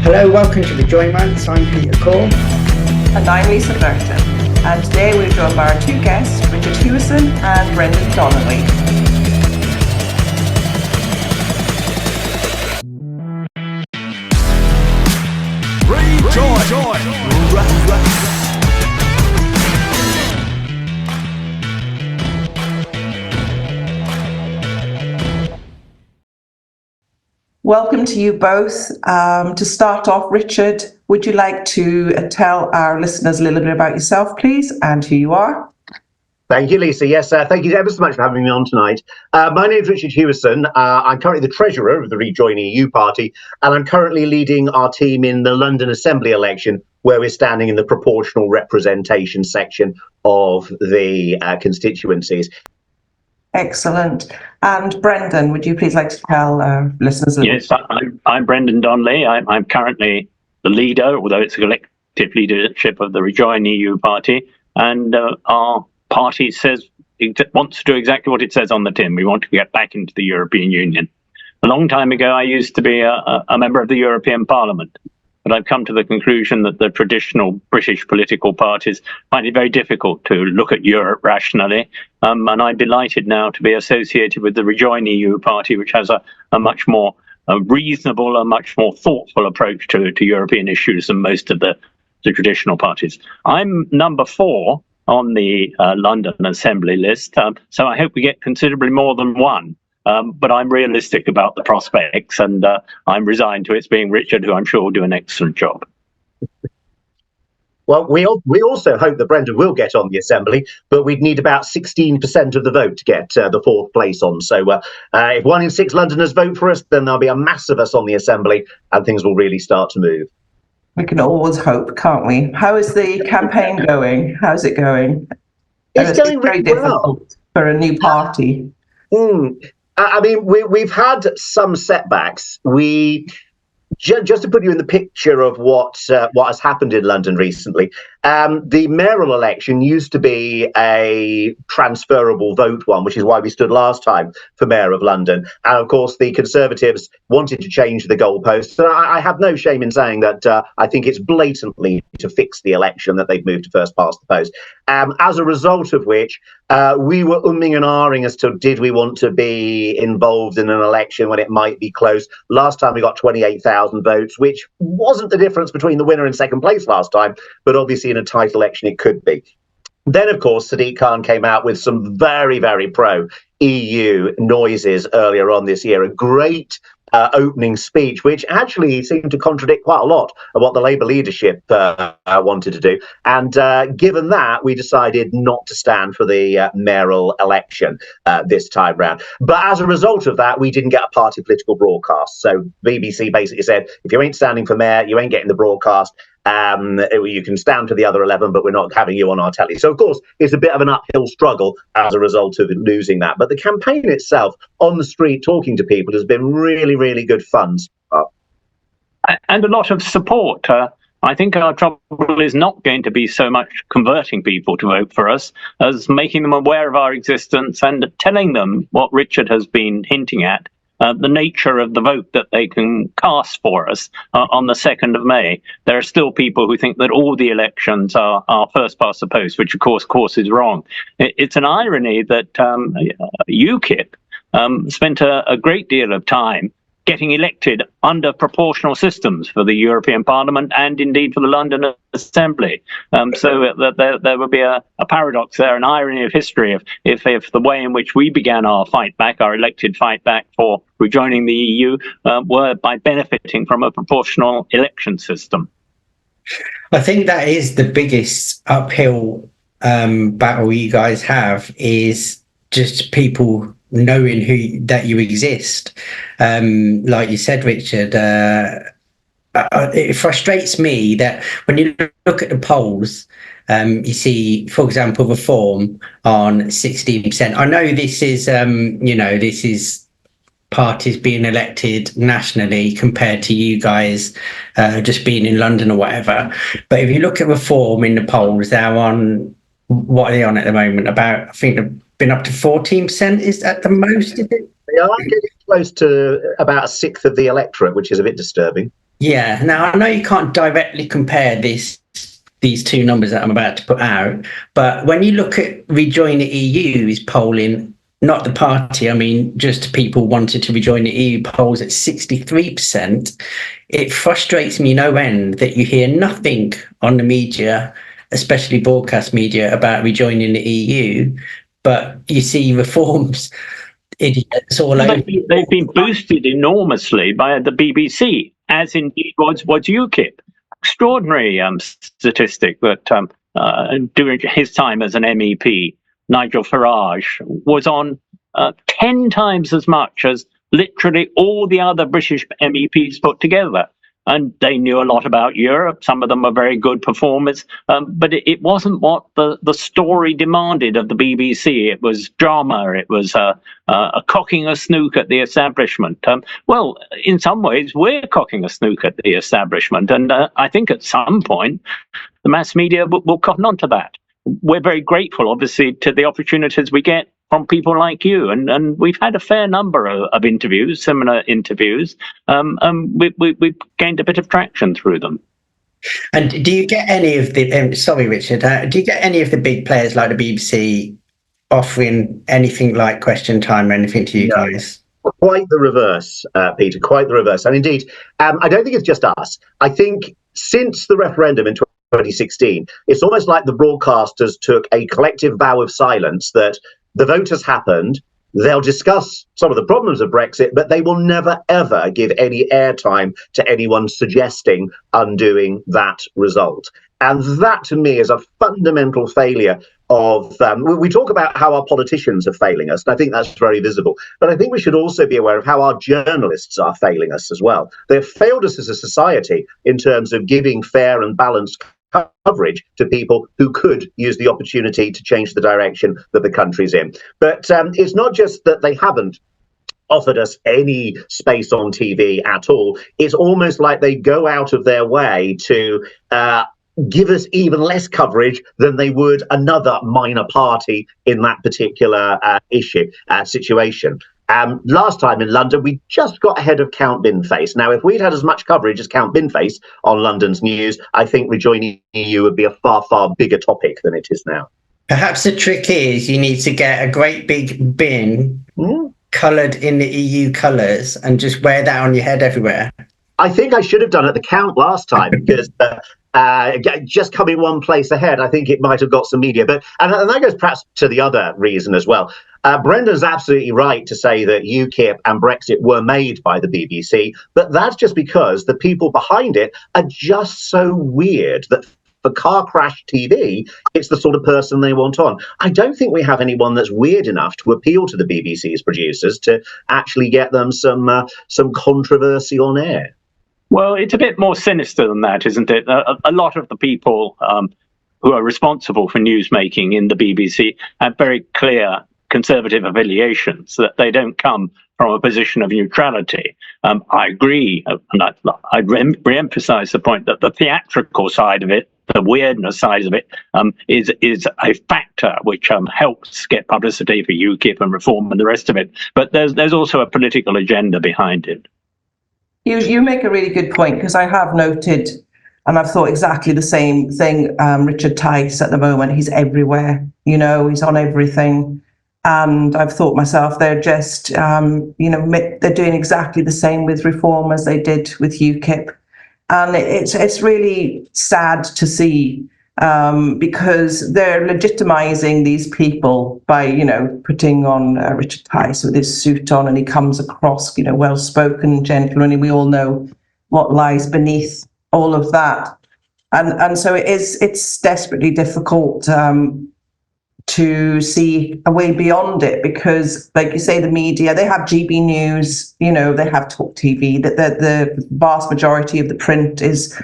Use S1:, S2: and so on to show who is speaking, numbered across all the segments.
S1: Hello, welcome to Rejoin Rants. I'm Peter Corr.
S2: And I'm Lisa Burton. And today we're joined by our two guests, Richard Hewison and Brendan Donnelly. Welcome to you both. To start off, Richard, would you like to tell our listeners a little bit about yourself, please, and who you are?
S3: Thank you, Lisa. Yes, thank you ever so much for having me on tonight. My name is Richard Hewison. I'm currently the treasurer of the Rejoin EU Party, and I'm currently leading our team in the London Assembly election, where we're standing in the proportional representation section of the constituencies.
S2: Excellent. And Brendan, would you please like to tell listeners?
S4: Yes, I'm Brendan Donnelly. I'm currently the leader, although it's a collective leadership of the Rejoin EU Party, and our party wants to do exactly what it says on the tin. We want to get back into the European Union. A long time ago, I used to be a member of the European Parliament, but I've come to the conclusion that the traditional British political parties find it very difficult to look at Europe rationally. And I'm delighted now to be associated with the Rejoin EU Party, which has a much more reasonable, a much more thoughtful approach to European issues than most of the traditional parties. I'm number 4 on the London Assembly list, so I hope we get considerably more than one. But I'm realistic about the prospects, and I'm resigned to it being Richard, who I'm sure will do an excellent job.
S3: Well, we also hope that Brendan will get on the Assembly, but we'd need about 16% of the vote to get the 4th place on. So if 1 in 6 Londoners vote for us, then there'll be a mass of us on the Assembly, and things will really start to move.
S2: We can always hope, can't we? How is the campaign going? How's it going?
S3: It's going
S2: very
S3: really well
S2: difficult for a new party.
S3: I mean, we've had some setbacks. Just to put you in the picture of what has happened in London recently, the mayoral election used to be a transferable vote one, which is why we stood last time for Mayor of London. And of course, the Conservatives wanted to change the goalposts. And I have no shame in saying that I think it's blatantly to fix the election that they've moved to first past the post. As a result of which, we were umming and ahhing as to did we want to be involved in an election when it might be close. Last time we got 28,000 votes, which wasn't the difference between the winner and second place last time, but obviously in a tight election it could be. Then, of course, Sadiq Khan came out with some very, very pro-EU noises earlier on this year. A great opening speech, which actually seemed to contradict quite a lot of what the Labour leadership wanted to do. And given that, we decided not to stand for the mayoral election this time round. But as a result of that, we didn't get a party political broadcast. So BBC basically said, if you ain't standing for mayor, you ain't getting the broadcast. You can stand for the other 11, but we're not having you on our telly. So, of course, it's a bit of an uphill struggle as a result of losing that. But the campaign itself, on the street, talking to people, has been really, really good fun.
S4: And a lot of support. I think our trouble is not going to be so much converting people to vote for us as making them aware of our existence and telling them what Richard has been hinting at. The nature of the vote that they can cast for us on the 2nd of May. There are still people who think that all the elections are first past the post, which of course is wrong. It's an irony that UKIP spent a great deal of time getting elected under proportional systems for the European Parliament and indeed for the London Assembly. So there would be a paradox there, an irony of history if the way in which we began our fight back, our elected fight back for rejoining the EU, were by benefiting from a proportional election system.
S1: I think that is the biggest uphill battle you guys have, is just people knowing that you exist. Like you said, Richard, it frustrates me that when you look at the polls, you see, for example, Reform on 16%. I know this is, this is parties being elected nationally compared to you guys just being in London or whatever. But if you look at Reform in the polls, they're on, what are they on at the moment? About, I think they've been up to 14% is at the most, is it?
S3: They are getting close to about 1/6 of the electorate, which is a bit disturbing.
S1: Yeah. Now I know you can't directly compare these two numbers that I'm about to put out, but when you look at Rejoin the EU's polling, not the party, I mean just people wanted to rejoin the EU, polls at 63%. It frustrates me no end that you hear nothing on the media, especially broadcast media, about rejoining the EU, but you see reforms idiots all over.
S4: They've been boosted enormously by the BBC, as indeed was UKIP. Extraordinary statistic that during his time as an MEP, Nigel Farage was on 10 times as much as literally all the other British MEPs put together. And they knew a lot about Europe. Some of them were very good performers, but it wasn't what the story demanded of the BBC. It was drama. It was a cocking a snook at the establishment. Well, in some ways, we're cocking a snook at the establishment. And I think at some point, the mass media will cotton on to that. We're very grateful, obviously, to the opportunities we get from people like you. And we've had a fair number of interviews, similar interviews. We've gained a bit of traction through them.
S1: And do you get any of the, sorry, Richard, do you get any of the big players like the BBC offering anything like question time or anything to you guys?
S3: Quite the reverse, Peter, quite the reverse. And indeed, I don't think it's just us. I think since the referendum in 2016, it's almost like the broadcasters took a collective vow of silence that the vote has happened. They'll discuss some of the problems of Brexit, but they will never, ever give any airtime to anyone suggesting undoing that result. And that, to me, is a fundamental failure of... we talk about how our politicians are failing us, and I think that's very visible. But I think we should also be aware of how our journalists are failing us as well. They've failed us as a society in terms of giving fair and balanced coverage to people who could use the opportunity to change the direction that the country's in. But it's not just that they haven't offered us any space on TV at all. It's almost like they go out of their way to give us even less coverage than they would another minor party in that particular situation. Last time in London, we just got ahead of Count Binface. Now, if we'd had as much coverage as Count Binface on London's news, I think Rejoin EU would be a far, far bigger topic than it is now.
S1: Perhaps the trick is you need to get a great big bin coloured in the EU colours and just wear that on your head everywhere.
S3: I think I should have done it the Count last time because just coming one place ahead, I think it might have got some media. But and that goes perhaps to the other reason as well. Brendan's absolutely right to say that UKIP and Brexit were made by the BBC, but that's just because the people behind it are just so weird that for Car Crash TV, it's the sort of person they want on. I don't think we have anyone that's weird enough to appeal to the BBC's producers to actually get them some controversy on air.
S4: Well, it's a bit more sinister than that, isn't it? A lot of the people who are responsible for newsmaking in the BBC have very clear conservative affiliations, that they don't come from a position of neutrality. I agree, and I'd re-emphasize the point that the theatrical side of it, the weirdness side of it, is a factor which helps get publicity for UKIP and Reform and the rest of it. But there's also a political agenda behind it.
S2: You make a really good point, because I have noted, and I've thought exactly the same thing, Richard Tice at the moment, he's everywhere, he's on everything. And I've thought myself, they're just, they're doing exactly the same with Reform as they did with UKIP. And it's really sad to see, because they're legitimizing these people by, putting on Richard Tice with his suit on, and he comes across, well-spoken, gentleman, and we all know what lies beneath all of that. And so it's desperately difficult to see a way beyond it, because, like you say, the media, they have GB News, they have Talk TV, that the vast majority of the print is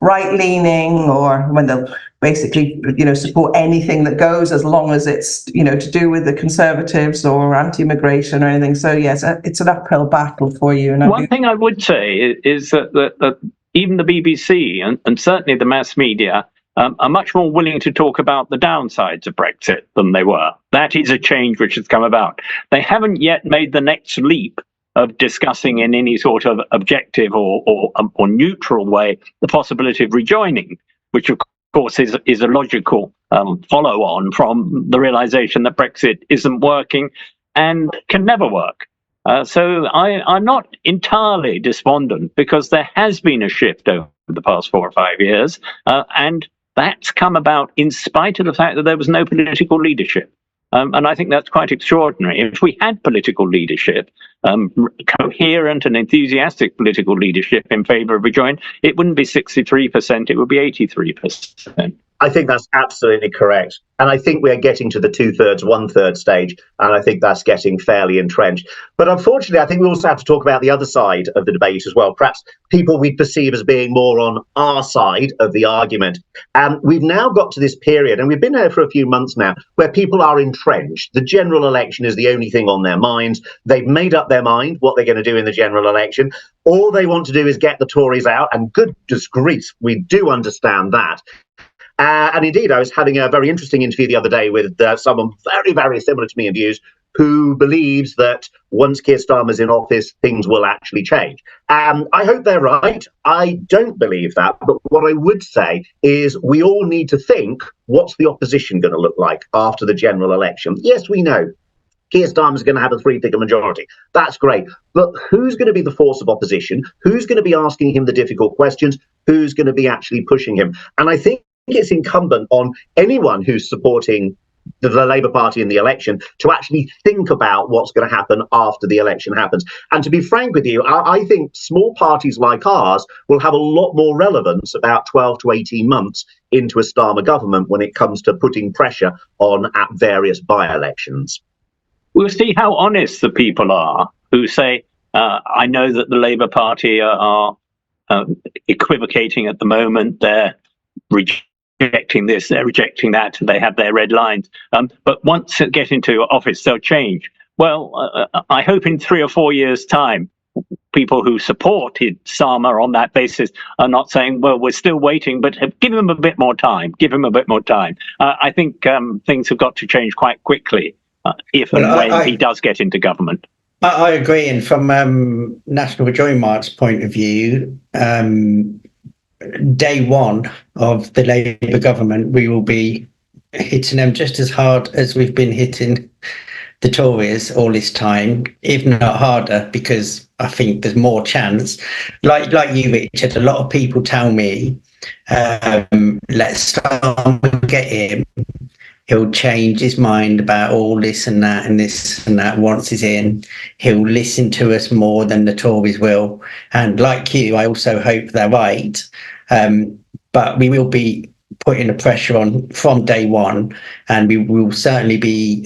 S2: right-leaning, or when they'll basically, support anything that goes, as long as it's, to do with the Conservatives or anti-immigration or anything. So yes, it's an uphill battle for you. And
S4: one thing I would say is that even the BBC and certainly the mass media are much more willing to talk about the downsides of Brexit than they were. That is a change which has come about. They haven't yet made the next leap of discussing in any sort of objective or neutral way the possibility of rejoining, which of course is a logical follow-on from the realization that Brexit isn't working and can never work. So I'm not entirely despondent, because there has been a shift over the past 4 or 5 years, and that's come about in spite of the fact that there was no political leadership. And I think that's quite extraordinary. If we had political leadership, coherent and enthusiastic political leadership in favour of Rejoin, it wouldn't be 63%, it would be 83%.
S3: I think that's absolutely correct. And I think we're getting to the 2/3, 1/3 stage. And I think that's getting fairly entrenched. But unfortunately, I think we also have to talk about the other side of the debate as well. Perhaps people we perceive as being more on our side of the argument. And we've now got to this period, and we've been there for a few months now, where people are entrenched. The general election is the only thing on their minds. They've made up their mind what they're going to do in the general election. All they want to do is get the Tories out. And goodness grief, we do understand that. And indeed, I was having a very interesting interview the other day with someone very, very similar to me in views, who believes that once Keir Starmer's in office, things will actually change. I hope they're right. I don't believe that. But what I would say is we all need to think, what's the opposition going to look like after the general election? Yes, we know Keir Starmer's going to have a 3-figure majority. That's great. But who's going to be the force of opposition? Who's going to be asking him the difficult questions? Who's going to be actually pushing him? And I think it's incumbent on anyone who's supporting the Labour Party in the election to actually think about what's going to happen after the election happens. And to be frank with you, I think small parties like ours will have a lot more relevance about 12 to 18 months into a Starmer government when it comes to putting pressure on at various by-elections.
S4: We'll see how honest the people are who say, I know that the Labour Party are equivocating at the moment. They're rejecting this, they're rejecting that, and they have their red lines. But once they get into office, they'll change. Well, I hope in 3 or 4 years' time, people who supported Starmer on that basis are not saying, well, we're still waiting, but give him a bit more time, give him a bit more time. I think things have got to change quite quickly if and when he does get into government.
S1: I agree. And from National Rejoin March's point of view, day one of the Labour government, we will be hitting them just as hard as we've been hitting the Tories all this time, if not harder, because I think there's more chance. Like you, Richard, a lot of people tell me, let's start get him. He'll change his mind about all this and that and this and that once he's in. He'll listen to us more than the Tories will. And like you, I also hope they're right. But we will be putting the pressure on from day one, and we will certainly be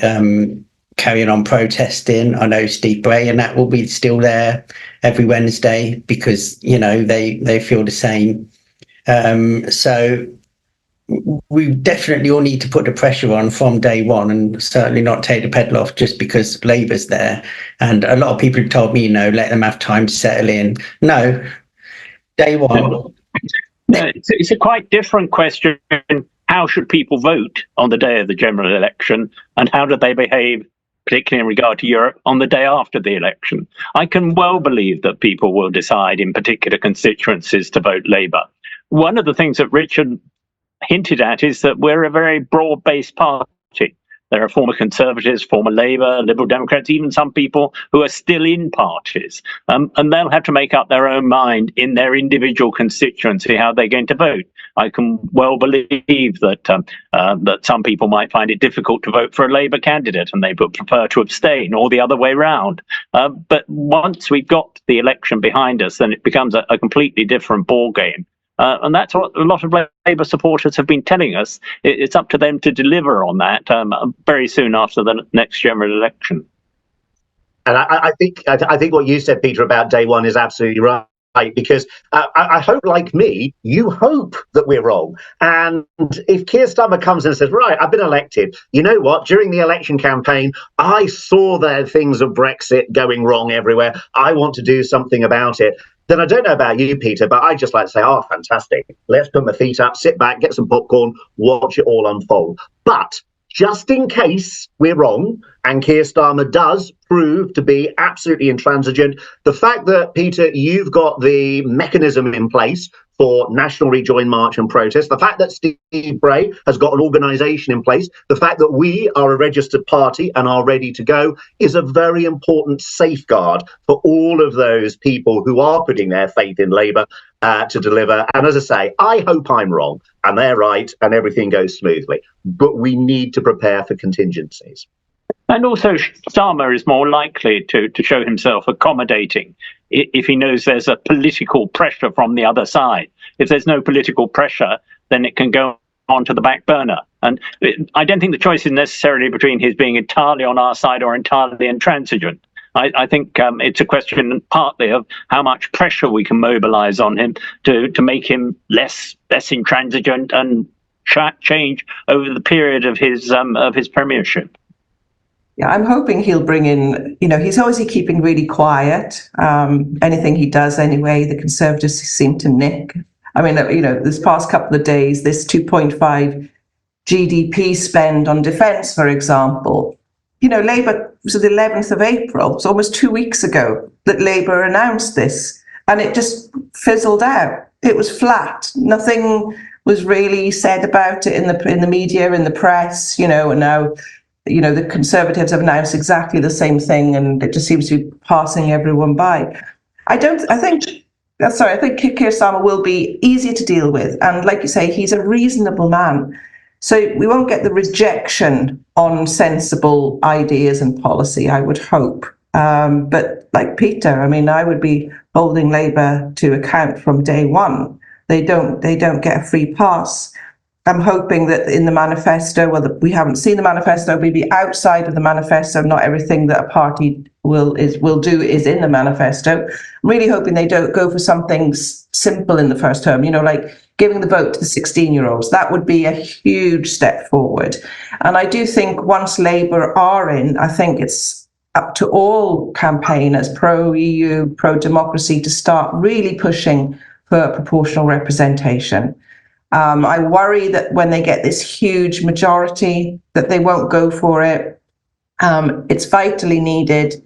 S1: carrying on protesting. I know Steve Bray and that will be still there every Wednesday because, you know, they feel the same. So we definitely all need to put the pressure on from day one, and certainly not take the pedal off just because Labour's there. And a lot of people have told me, you know, let them have time to settle in. No, day one.
S4: It's a quite different question. How should people vote on the day of the general election, and how do they behave, particularly in regard to Europe, on the day after the election? I can well believe that people will decide in particular constituencies to vote Labour. One of the things that Richard hinted at is that we're a very broad-based party. There are former Conservatives, former Labour, Liberal Democrats, even some people who are still in parties. And they'll have to make up their own mind in their individual constituency how they're going to vote. I can well believe that that some people might find it difficult to vote for a Labour candidate and they would prefer to abstain, or the other way round. But once we've got the election behind us, then it becomes a completely different ballgame. And that's what a lot of Labour supporters have been telling us. It's up to them to deliver on that very soon after the next general election.
S3: And I think what you said, Peter, about day one is absolutely right. Because I hope, like me, you hope that we're wrong. And if Keir Starmer comes in and says, right, I've been elected, you know what, during the election campaign, I saw the things of Brexit going wrong everywhere. I want to do something about it. Then I don't know about you, Peter, but I just like to say, oh, fantastic. Let's put my feet up, sit back, get some popcorn, watch it all unfold. But just in case we're wrong and Keir Starmer does proved to be absolutely intransigent. The fact that, Peter, you've got the mechanism in place for National Rejoin March and protest, the fact that Steve Bray has got an organisation in place, the fact that we are a registered party and are ready to go is a very important safeguard for all of those people who are putting their faith in Labour to deliver. And as I say, I hope I'm wrong and they're right and everything goes smoothly. But we need to prepare for contingencies.
S4: And also, Starmer is more likely to show himself accommodating if he knows there's a political pressure from the other side. If there's no political pressure, then it can go on to the back burner. And I don't think the choice is necessarily between his being entirely on our side or entirely intransigent. I think it's a question partly of how much pressure we can mobilise on him to make him less intransigent and change over the period of his premiership.
S2: Yeah, I'm hoping he'll bring in, he's obviously keeping really quiet. Anything he does anyway, the Conservatives seem to nick. I mean, this past couple of days, this 2.5 GDP spend on defence, for example, Labour, was the 11th of April, it's almost 2 weeks ago that Labour announced this, and it just fizzled out. It was flat. Nothing was really said about it in the media, in the press, and now, the Conservatives have announced exactly the same thing, and it just seems to be passing everyone by. I think Keir Starmer will be easier to deal with. And like you say, he's a reasonable man. So we won't get the rejection on sensible ideas and policy, I would hope. But like Peter, I would be holding Labour to account from day one. They don't get a free pass. I'm hoping that in the manifesto, we haven't seen the manifesto, maybe outside of the manifesto, not everything that a party will do is in the manifesto. I'm really hoping they don't go for something simple in the first term, like giving the vote to the 16-year-olds. That would be a huge step forward. And I do think once Labour are in, I think it's up to all campaigners, pro-EU, pro-democracy, to start really pushing for proportional representation. I worry that when they get this huge majority, that they won't go for it. It's vitally needed.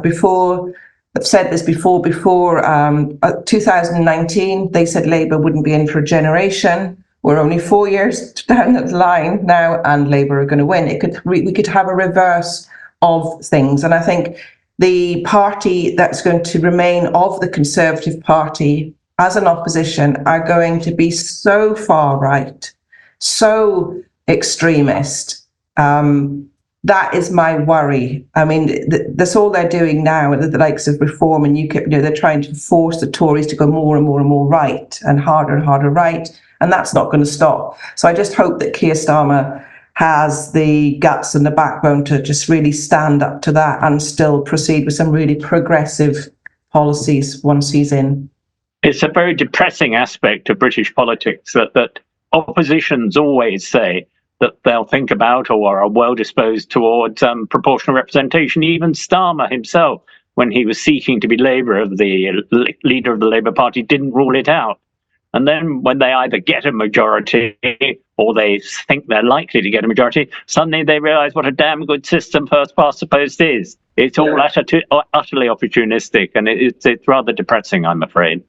S2: Before, I've said this before 2019, they said Labour wouldn't be in for a generation. We're only 4 years down the line now, and Labour are going to win. We could have a reverse of things. And I think the party that's going to remain of the Conservative Party as an opposition are going to be so far right, so extremist. That is my worry. That's all they're doing now, the likes of Reform and UKIP. They're trying to force the Tories to go more and more and more right and harder right, and that's not going to stop. So I just hope that Keir Starmer has the guts and the backbone to just really stand up to that and still proceed with some really progressive policies once he's in.
S4: It's a very depressing aspect of British politics that oppositions always say that they'll think about or are well disposed towards proportional representation. Even Starmer himself, when he was seeking to be leader of the Labour Party, didn't rule it out. And then when they either get a majority or they think they're likely to get a majority, suddenly they realise what a damn good system first past the post is. It's all utterly opportunistic, and it's rather depressing, I'm afraid.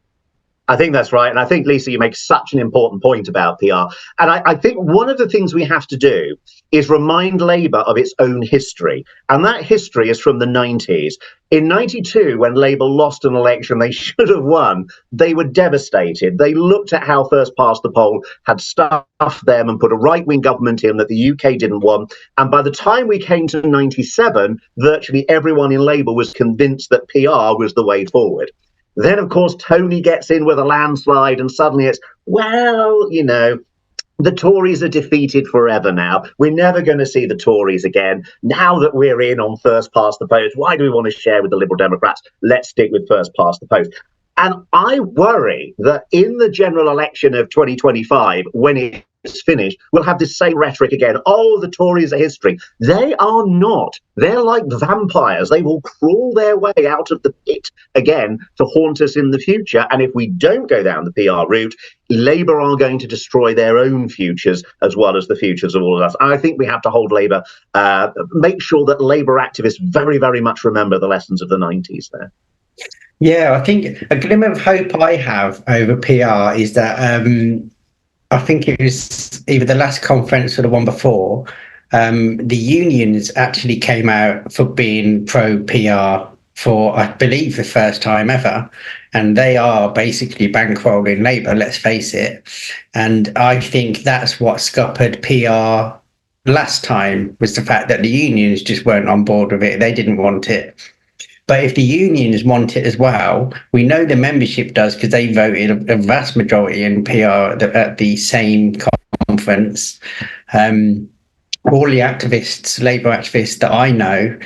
S3: I think that's right. And I think, Lisa, you make such an important point about PR. And I think one of the things we have to do is remind Labour of its own history. And that history is from the 90s. In 92, when Labour lost an election they should have won, they were devastated. They looked at how first past the poll had stuffed them and put a right-wing government in that the UK didn't want. And by the time we came to 97, virtually everyone in Labour was convinced that PR was the way forward. Then, of course, Tony gets in with a landslide, and suddenly it's, the Tories are defeated forever now. We're never going to see the Tories again. Now that we're in on first past the post, why do we want to share with the Liberal Democrats? Let's stick with first past the post. And I worry that in the general election of 2025, when it it's finished, we'll have this same rhetoric again. Oh, the Tories are history. They are not. They're like vampires. They will crawl their way out of the pit again to haunt us in the future. And if we don't go down the PR route, Labour are going to destroy their own futures as well as the futures of all of us. And I think we have to hold Labour, make sure that Labour activists very, very much remember the lessons of the 90s there.
S1: Yeah, I think a glimmer of hope I have over PR is that I think it was either the last conference or the one before, the unions actually came out for being pro-PR for, I believe, the first time ever. And they are basically bankrolling Labour, let's face it. And I think that's what scuppered PR last time, was the fact that the unions just weren't on board with it. They didn't want it. But if the unions want it as well, we know the membership does, because they voted a vast majority in PR at the same conference. All the activists, Labour activists that I know,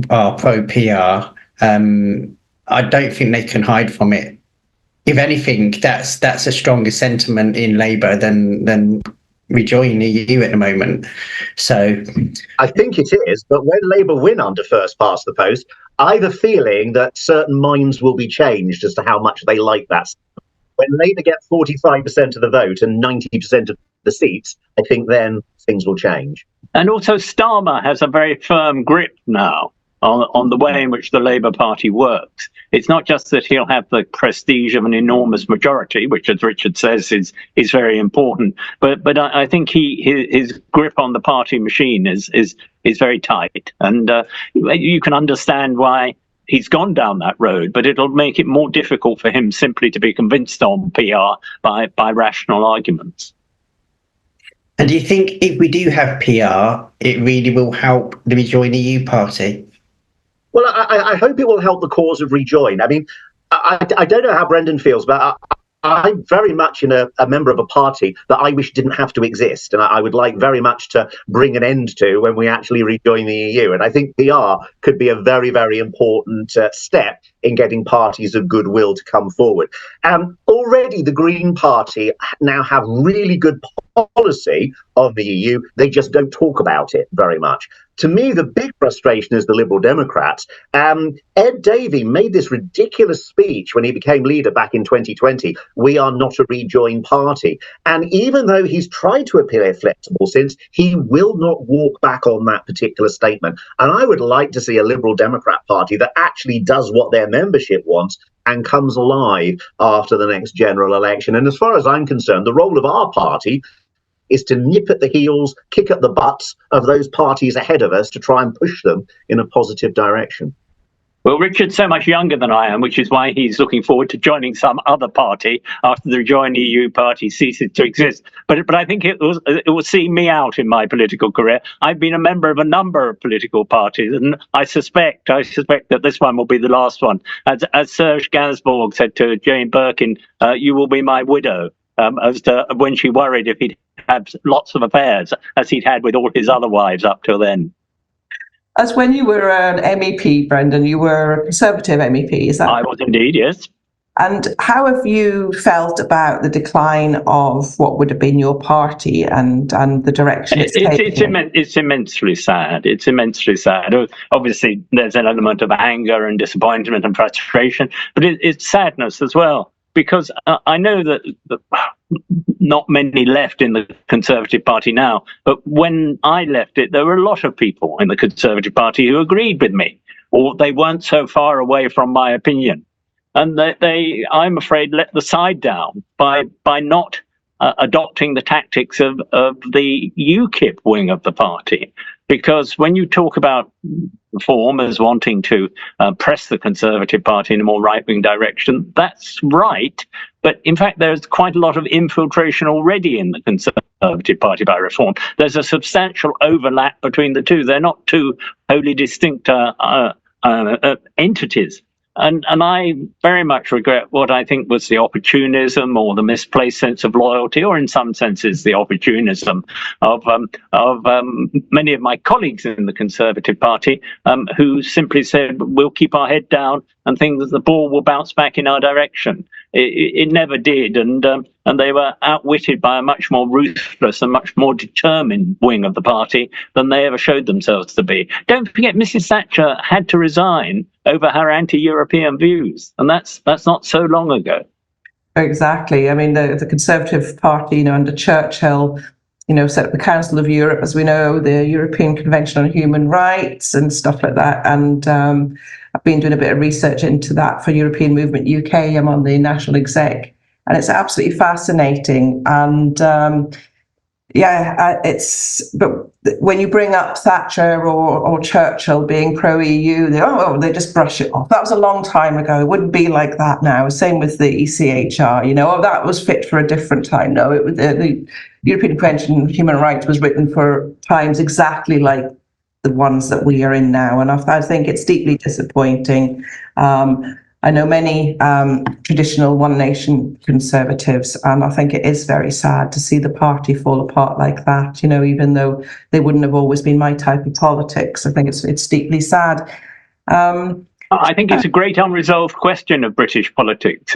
S1: are pro-PR. I don't think they can hide from it. If anything, that's a stronger sentiment in Labour than Rejoin EU at the moment. So
S3: I think it is, but when Labour win under first past the post, I have a feeling that certain minds will be changed as to how much they like that. When Labour get 45% of the vote and 90% of the seats, I think then things will change.
S4: And also Starmer has a very firm grip now on the way in which the Labour Party works. It's not just that he'll have the prestige of an enormous majority, which, as Richard says, is very important, but I think his grip on the party machine is very tight, and you can understand why he's gone down that road, but it'll make it more difficult for him simply to be convinced on PR by rational arguments.
S1: And do you think if we do have PR, it really will help the Rejoin EU Party?
S3: Well, I hope it will help the cause of Rejoin. I mean, I don't know how Brendan feels, but I'm very much a member of a party that I wish didn't have to exist, and I would like very much to bring an end to when we actually rejoin the EU. And I think PR could be a very, very important step in getting parties of goodwill to come forward. Already the Green Party now have really good policy on the EU. They just don't talk about it very much. To me, the big frustration is the Liberal Democrats. Ed Davey made this ridiculous speech when he became leader back in 2020. We are not a rejoin party. And even though he's tried to appear flexible since, he will not walk back on that particular statement. And I would like to see a Liberal Democrat Party that actually does what their membership wants and comes alive after the next general election. And as far as I'm concerned, the role of our party is to nip at the heels, kick at the butts of those parties ahead of us to try and push them in a positive direction.
S4: Well, Richard's so much younger than I am, which is why he's looking forward to joining some other party after the Rejoin EU Party ceases to exist. But I think it will see me out in my political career. I've been a member of a number of political parties, and I suspect that this one will be the last one. As Serge Gainsbourg said to Jane Birkin, "You will be my widow." As to when she worried if he'd had lots of affairs, as he'd had with all his other wives up till then.
S2: As when you were an MEP, Brendan, you were a Conservative MEP, is that?
S4: I was indeed, yes.
S2: And how have you felt about the decline of what would have been your party and the direction it's taking?
S4: It's immensely sad. It's immensely sad. Obviously, there's an element of anger and disappointment and frustration, but it's sadness as well. Because I know that not many left in the Conservative Party now, but when I left it, there were a lot of people in the Conservative Party who agreed with me, or they weren't so far away from my opinion. And they I'm afraid, let the side down by not adopting the tactics of the UKIP wing of the party. Because when you talk about Reform as wanting to press the Conservative Party in a more right-wing direction, that's right. But in fact, there's quite a lot of infiltration already in the Conservative Party by Reform. There's a substantial overlap between the two. They're not two wholly distinct entities. And I very much regret what I think was the opportunism or the misplaced sense of loyalty, or in some senses the opportunism of many of my colleagues in the Conservative Party, who simply said, we'll keep our head down and think that the ball will bounce back in our direction. it never did, and they were outwitted by a much more ruthless and much more determined wing of the party than they ever showed themselves to be. Don't forget, Mrs. Thatcher had to resign over her anti-European views, and that's not so long ago.
S2: Exactly. I mean, the Conservative Party, under Churchill, set up the Council of Europe, as we know, the European Convention on Human Rights and stuff like that. And I've been doing a bit of research into that for European Movement UK. I'm on the national exec, and it's absolutely fascinating. And but when you bring up Thatcher or Churchill being pro-EU, they just brush it off. That was a long time ago. It wouldn't be like that now. Same with the ECHR, that was fit for a different time. No, the European Convention on Human Rights was written for times exactly like the ones that we are in now. And I think it's deeply disappointing. I know many traditional One Nation Conservatives, and I think it is very sad to see the party fall apart like that, even though they wouldn't have always been my type of politics. I think it's deeply sad.
S4: I think it's a great unresolved question of British politics.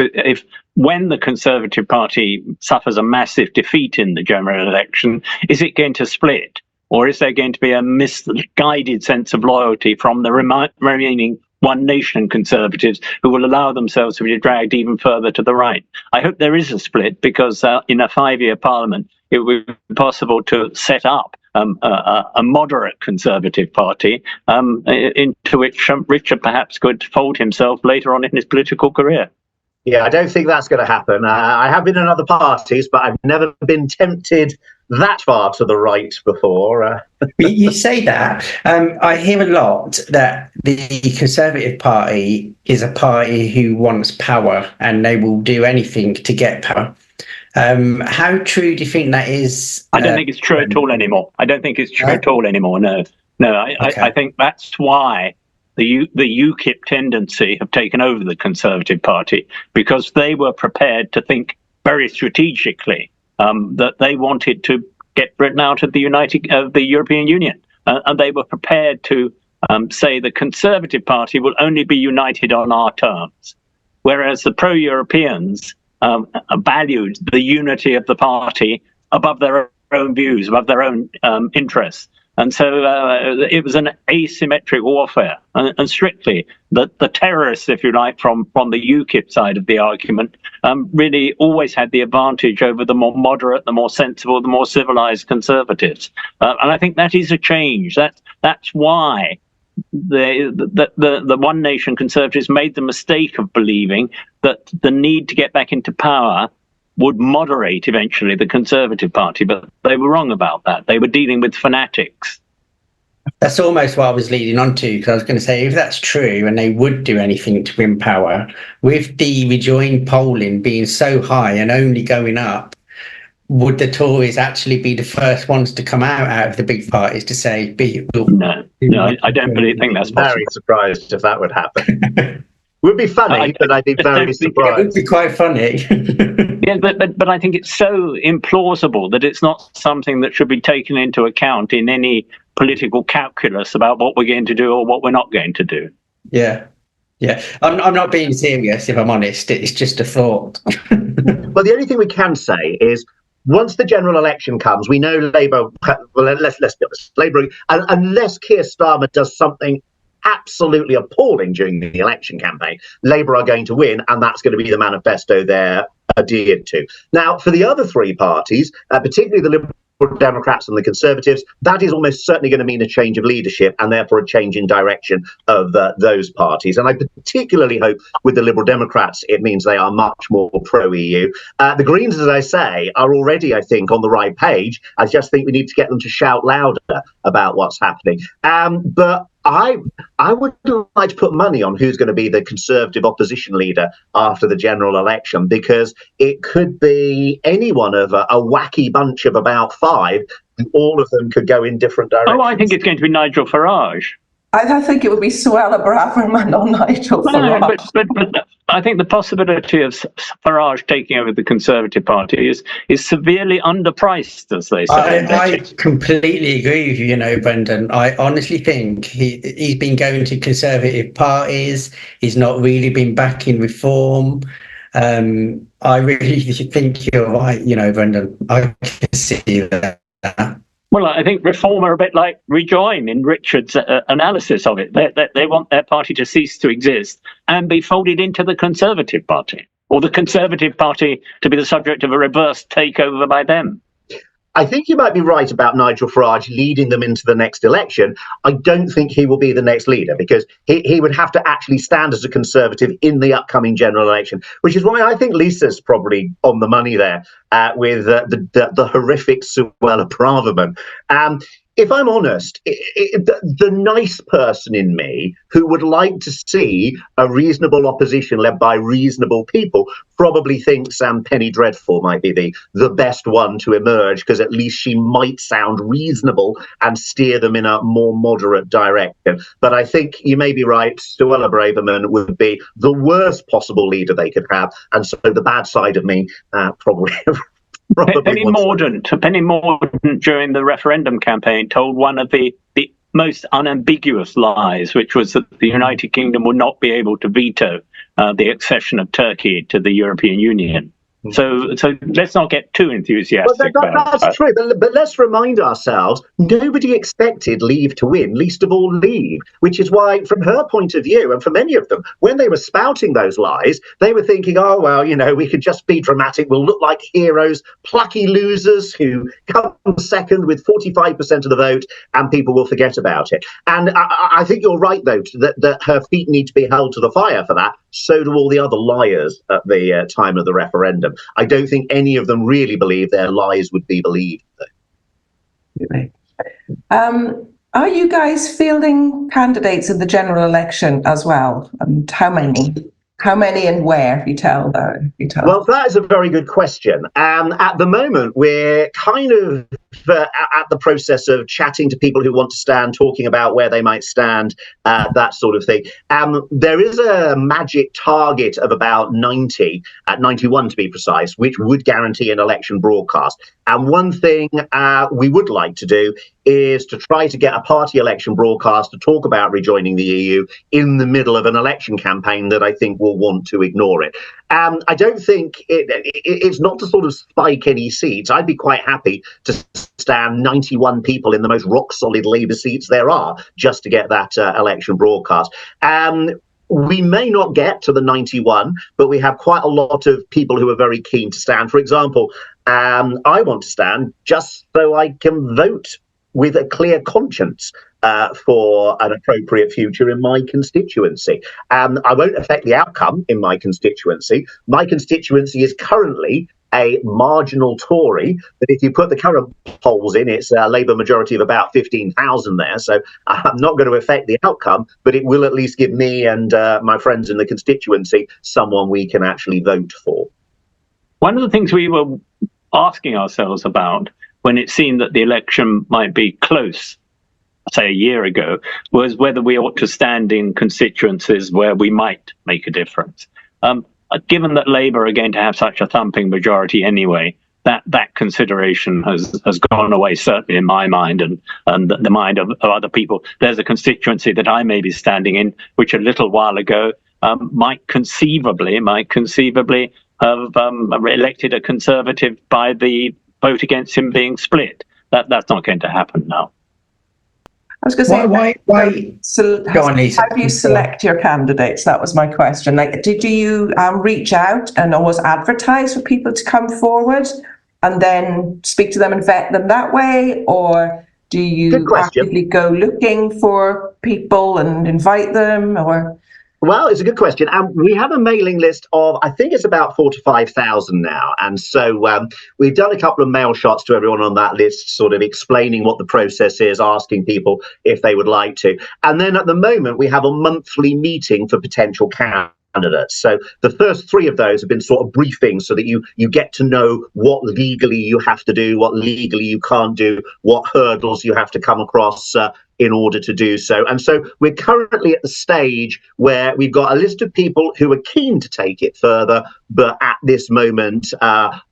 S4: When the Conservative Party suffers a massive defeat in the general election, is it going to split? Or is there going to be a misguided sense of loyalty from the remaining One Nation Conservatives who will allow themselves to be dragged even further to the right? I hope there is a split, because in a 5-year parliament, it would be possible to set up a moderate Conservative Party into which Richard perhaps could fold himself later on in his political career.
S3: Yeah, I don't think that's going to happen. I have been in other parties, but I've never been tempted that far to the right before.
S1: You say that. I hear a lot that the Conservative Party is a party who wants power and they will do anything to get power. How true do you think that is?
S4: I don't think it's true at all anymore. I don't think it's true at all anymore. No.
S1: Okay.
S4: I think that's why the UKIP tendency have taken over the Conservative Party, because they were prepared to think very strategically that they wanted to get Britain out of the European Union, and they were prepared to say the Conservative Party will only be united on our terms, whereas the pro-Europeans valued the unity of the party above their own views, above their own interests. And so it was an asymmetric warfare, and strictly the terrorists, if you like, from the UKIP side of the argument, really always had the advantage over the more moderate, the more sensible, the more civilized Conservatives. And I think that is a change. That's why the One Nation Conservatives made the mistake of believing that the need to get back into power would moderate eventually the Conservative Party, but they were wrong about that. They were dealing with fanatics.
S1: That's almost what I was leading on to, because I was going to say, if that's true and they would do anything to win power, with the Rejoin polling being so high and only going up, would the Tories actually be the first ones to come out of the big parties to say,
S4: No, I don't really think that's possible.
S3: Very surprised if that would happen. Would be funny, but I'd be very surprised.
S1: It would be quite funny.
S4: Yeah, but I think it's so implausible that it's not something that should be taken into account in any political calculus about what we're going to do or what we're not going to do.
S1: Yeah. I'm not being serious, if I'm honest. It's just a thought.
S3: Well, the only thing we can say is, once the general election comes, we know Labour, well, let's be honest, Labour, unless Keir Starmer does something absolutely appalling during the election campaign, Labour are going to win, and that's going to be the manifesto they're adhered to. Now, for the other three parties, particularly the Liberal Democrats and the Conservatives, that is almost certainly going to mean a change of leadership and therefore a change in direction of those parties. And I particularly hope with the Liberal Democrats, it means they are much more pro-EU. The Greens, as I say, are already, I think, on the right page. I just think we need to get them to shout louder about what's happening. But I would like to put money on who's going to be the Conservative opposition leader after the general election, because it could be any one of a wacky bunch of about 5, and all of them could go in different directions.
S4: Oh, I think it's going to be Nigel Farage.
S2: I think it would be Suella Braverman or Nigel Farage.
S4: But I think the possibility of Farage taking over the Conservative Party is severely underpriced, as they say.
S1: I completely agree with you, Brendan. I honestly think he's been going to Conservative parties. He's not really been backing reform. I really think you're right, Brendan. I can see that.
S4: Well, I think Reform are a bit like Rejoin in Richard's analysis of it. They want their party to cease to exist and be folded into the Conservative Party, or the Conservative Party to be the subject of a reverse takeover by them.
S3: I think you might be right about Nigel Farage leading them into the next election. I don't think he will be the next leader, because he would have to actually stand as a Conservative in the upcoming general election, which is why I think Lisa's probably on the money there with the horrific Suella Braverman. If I'm honest, the nice person in me who would like to see a reasonable opposition led by reasonable people probably thinks Penny Dreadful might be the best one to emerge, because at least she might sound reasonable and steer them in a more moderate direction. But I think you may be right. Suella Braverman would be the worst possible leader they could have. And so the bad side of me probably...
S4: Penny Mordaunt during the referendum campaign told one of the most unambiguous lies, which was that the United Kingdom would not be able to veto the accession of Turkey to the European Union. So let's not get too enthusiastic.
S3: That's true, but let's remind ourselves, nobody expected Leave to win, least of all Leave, which is why, from her point of view, and for many of them, when they were spouting those lies, they were thinking, oh, well, we could just be dramatic, we'll look like heroes, plucky losers who come second with 45% of the vote, and people will forget about it. And I think you're right, though, that her feet need to be held to the fire for that. So do all the other liars at the time of the referendum. I don't think any of them really believe their lies would be believed.
S2: Are you guys fielding candidates in the general election as well? And how many? How many and where, if you tell? Well,
S3: that is a very good question. At the moment, we're kind of at the process of chatting to people who want to stand, talking about where they might stand, that sort of thing. There is a magic target of about 90, at 91 to be precise, which would guarantee an election broadcast. And one thing we would like to do is to try to get a party election broadcast to talk about rejoining the EU in the middle of an election campaign that I think will want to ignore it. I don't think it's not to sort of spike any seats. I'd be quite happy to stand 91 people in the most rock-solid Labour seats there are just to get that election broadcast. We may not get to the 91, but we have quite a lot of people who are very keen to stand. For example, I want to stand just so I can vote with a clear conscience for an appropriate future in my constituency. I won't affect the outcome in my constituency. My constituency is currently a marginal Tory, but if you put the current polls in, it's a Labour majority of about 15,000 there. So I'm not going to affect the outcome, but it will at least give me and my friends in the constituency someone we can actually vote for.
S4: One of the things we were asking ourselves about when it seemed that the election might be close, say a year ago, was whether we ought to stand in constituencies where we might make a difference. Given that Labour are going to have such a thumping majority anyway, that consideration has gone away, certainly in my mind and the mind of other people. There's a constituency that I may be standing in, which a little while ago might conceivably have elected a Conservative by the vote against him being split. That's not going to happen now.
S2: I was going to say, how do you select your candidates? That was my question. Did you reach out and always advertise for people to come forward and then speak to them and vet them that way? Or do you actively go looking for people and invite them? Or...
S3: Well, it's a good question. And we have a mailing list of, I think it's about 4,000 to 5,000 now. And so we've done a couple of mail shots to everyone on that list, sort of explaining what the process is, asking people if they would like to. And then at the moment, we have a monthly meeting for potential candidates. So the first 3 of those have been sort of briefings so that you get to know what legally you have to do, what legally you can't do, what hurdles you have to come across in order to do so. And so we're currently at the stage where we've got a list of people who are keen to take it further, but at this moment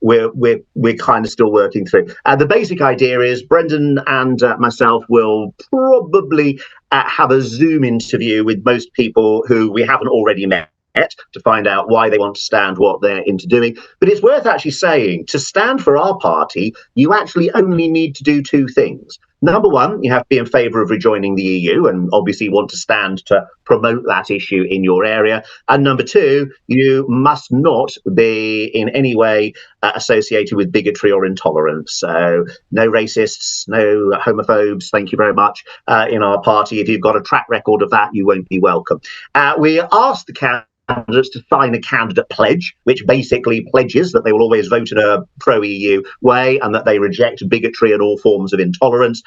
S3: we're kind of still working through. The basic idea is Brendan and myself will probably have a Zoom interview with most people who we haven't already met. to find out why they want to stand, what they're into doing. But it's worth actually saying, to stand for our party, you actually only need to do two things. Number one, you have to be in favour of rejoining the EU and obviously want to stand to promote that issue in your area. And number two, you must not be in any way associated with bigotry or intolerance. So no racists, no homophobes, thank you very much, in our party. If you've got a track record of that, you won't be welcome. We asked the candidates to sign a candidate pledge, which basically pledges that they will always vote in a pro-EU way and that they reject bigotry and all forms of intolerance.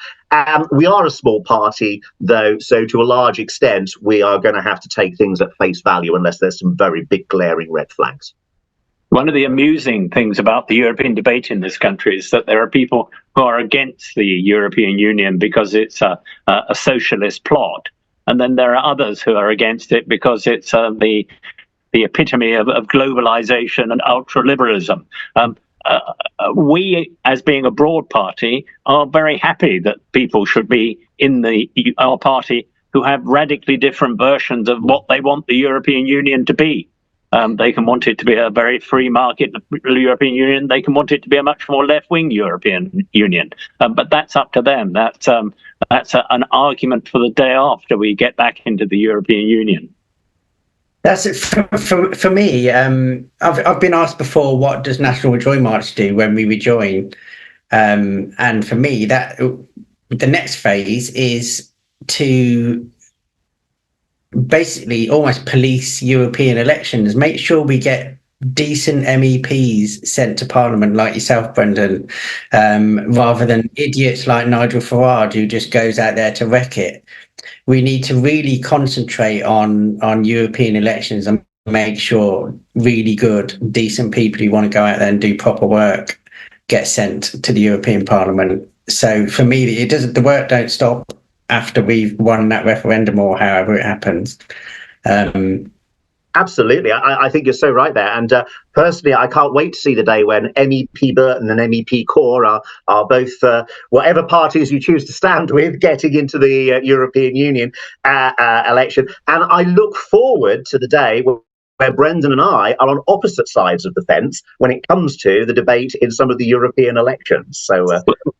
S3: We are a small party, though, so to a large extent, we are going to have to take things at face value unless there's some very big glaring red flags.
S4: One of the amusing things about the European debate in this country is that there are people who are against the European Union because it's a socialist plot. And then there are others who are against it because it's the epitome of globalization and ultra-liberalism. We, as being a broad party, are very happy that people should be in our party who have radically different versions of what they want the European Union to be. They can want it to be a very free market European Union. They can want it to be a much more left-wing European Union. But that's up to them. That's an argument for the day after we get back into the European Union.
S1: That's it for me. I've been asked before, what does National Rejoin March do when we rejoin? And for me, that the next phase is to basically almost police European elections, make sure we get decent MEPs sent to Parliament like yourself, Brendan, rather than idiots like Nigel Farage who just goes out there to wreck it. We need to really concentrate on European elections and make sure really good, decent people who want to go out there and do proper work get sent to the European Parliament. So for me, the work don't stop after we've won that referendum or however it happens.
S3: Absolutely. I think you're so right there. And personally, I can't wait to see the day when MEP Burton and MEP Corr are both, whatever parties you choose to stand with, getting into the European Union election. And I look forward to the day where Brendan and I are on opposite sides of the fence when it comes to the debate in some of the European elections. So,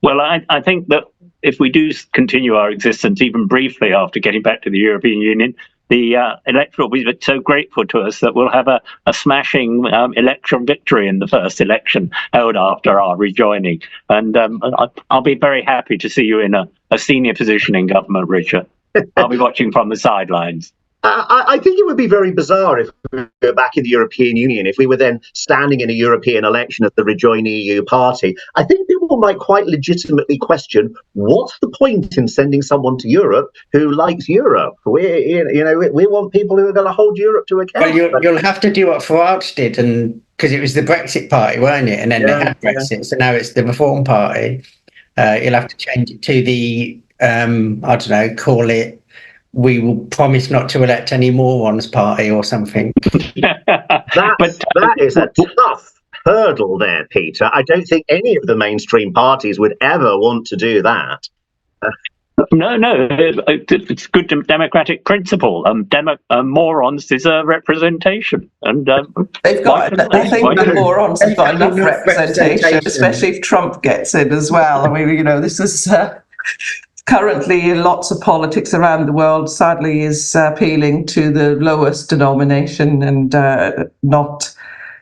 S4: well, I think that if we do continue our existence even briefly after getting back to the European Union, the electorate will be so grateful to us that we'll have a smashing election victory in the first election held after our rejoining. And I'll be very happy to see you in a senior position in government, Richard. I'll be watching from the sidelines.
S3: I think it would be very bizarre if we were back in the European Union, if we were then standing in a European election as the Rejoin EU Party. I think people might quite legitimately question, what's the point in sending someone to Europe who likes Europe? We want people who are going to hold Europe to account.
S1: Well, you'll have to do what Farage did, and because it was the Brexit Party, weren't it? And then they had Brexit, so now it's the Reform Party. You'll have to change it to the, I don't know, call it, we will promise not to elect any morons party or something.
S3: That is a tough hurdle there, Peter. I don't think any of the mainstream parties would ever want to do that.
S4: No, it's good democratic principle. Morons deserve representation, and
S2: they've got. I think the morons have got enough representation, especially if Trump gets in as well. I mean, this is. Currently, lots of politics around the world, sadly, is appealing to the lowest denomination and not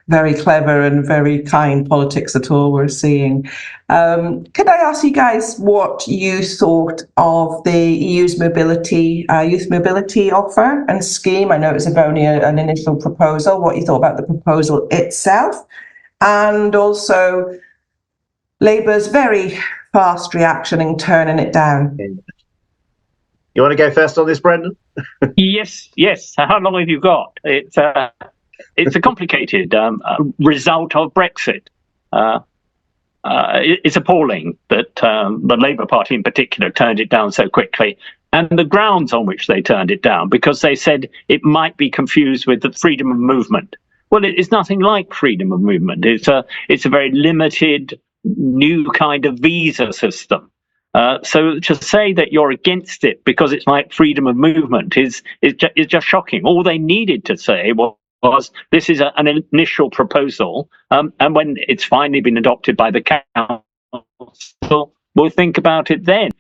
S2: very clever and very kind politics at all we're seeing. Could I ask you guys what you thought of the EU's youth mobility offer and scheme? I know it was only an initial proposal. What you thought about the proposal itself, and also Labour's very fast reaction and turning it down.
S3: You want to go first on this, Brendan?
S4: Yes. How long have you got? It's a complicated result of Brexit. It's appalling that the Labour Party in particular turned it down so quickly, and the grounds on which they turned it down, because they said it might be confused with the freedom of movement. Well, it is nothing like freedom of movement. It's a very limited new kind of visa system. So to say that you're against it because it's like freedom of movement is just shocking. All they needed to say was was this is an initial proposal, and when it's finally been adopted by the council, we'll think about it then.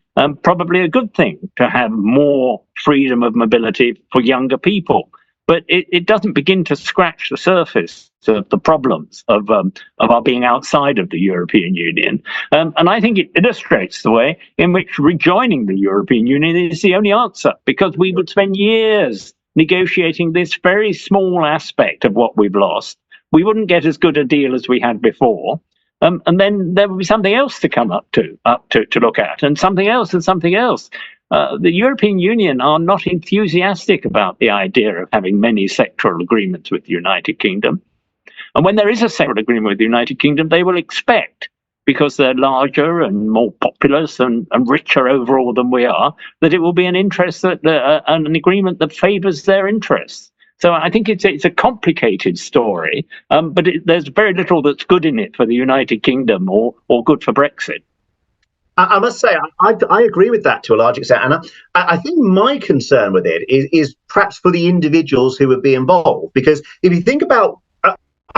S4: Probably a good thing to have more freedom of mobility for younger people, but it doesn't begin to scratch the surface of the problems of our being outside of the European Union. And I think it illustrates the way in which rejoining the European Union is the only answer, because we would spend years negotiating this very small aspect of what we've lost. We wouldn't get as good a deal as we had before. And then there will be something else to come up to look at, and something else and something else. The European Union are not enthusiastic about the idea of having many sectoral agreements with the United Kingdom. And when there is a sectoral agreement with the United Kingdom, they will expect, because they're larger and more populous and richer overall than we are, that it will be an interest that an agreement that favours their interests. So I think it's a complicated story, but there's very little that's good in it for the United Kingdom or good for Brexit.
S3: I must say, I agree with that to a large extent. And I think my concern with it is perhaps for the individuals who would be involved. Because if you think about,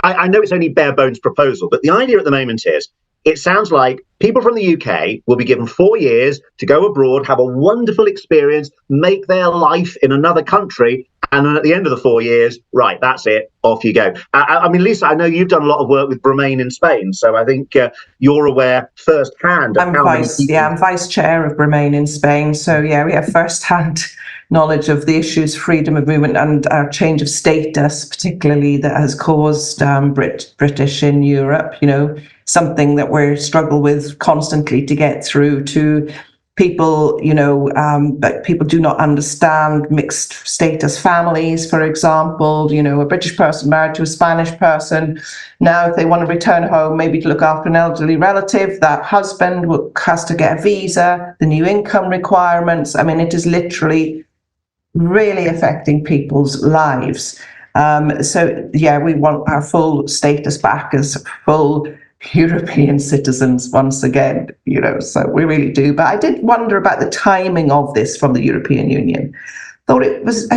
S3: I know it's only bare bones proposal, but the idea at the moment is, it sounds like people from the UK will be given 4 years to go abroad, have a wonderful experience, make their life in another country, and then at the end of the 4 years, right, that's it, off you go. I mean, Lisa, I know you've done a lot of work with Remain in Spain, so I think you're aware firsthand of how many people...
S2: I'm vice chair of Remain in Spain, so yeah, we have firsthand knowledge of the issues, freedom of movement and our change of status, particularly that has caused British in Europe, something that we struggle with constantly to get through to people, but people do not understand mixed status families, for example, a British person married to a Spanish person. Now, if they want to return home, maybe to look after an elderly relative, that husband has to get a visa, the new income requirements. I mean, it is literally really affecting people's lives. So, yeah, we want our full status back as full European citizens once again, so we really do. But I did wonder about the timing of this from the European Union. Thought it was,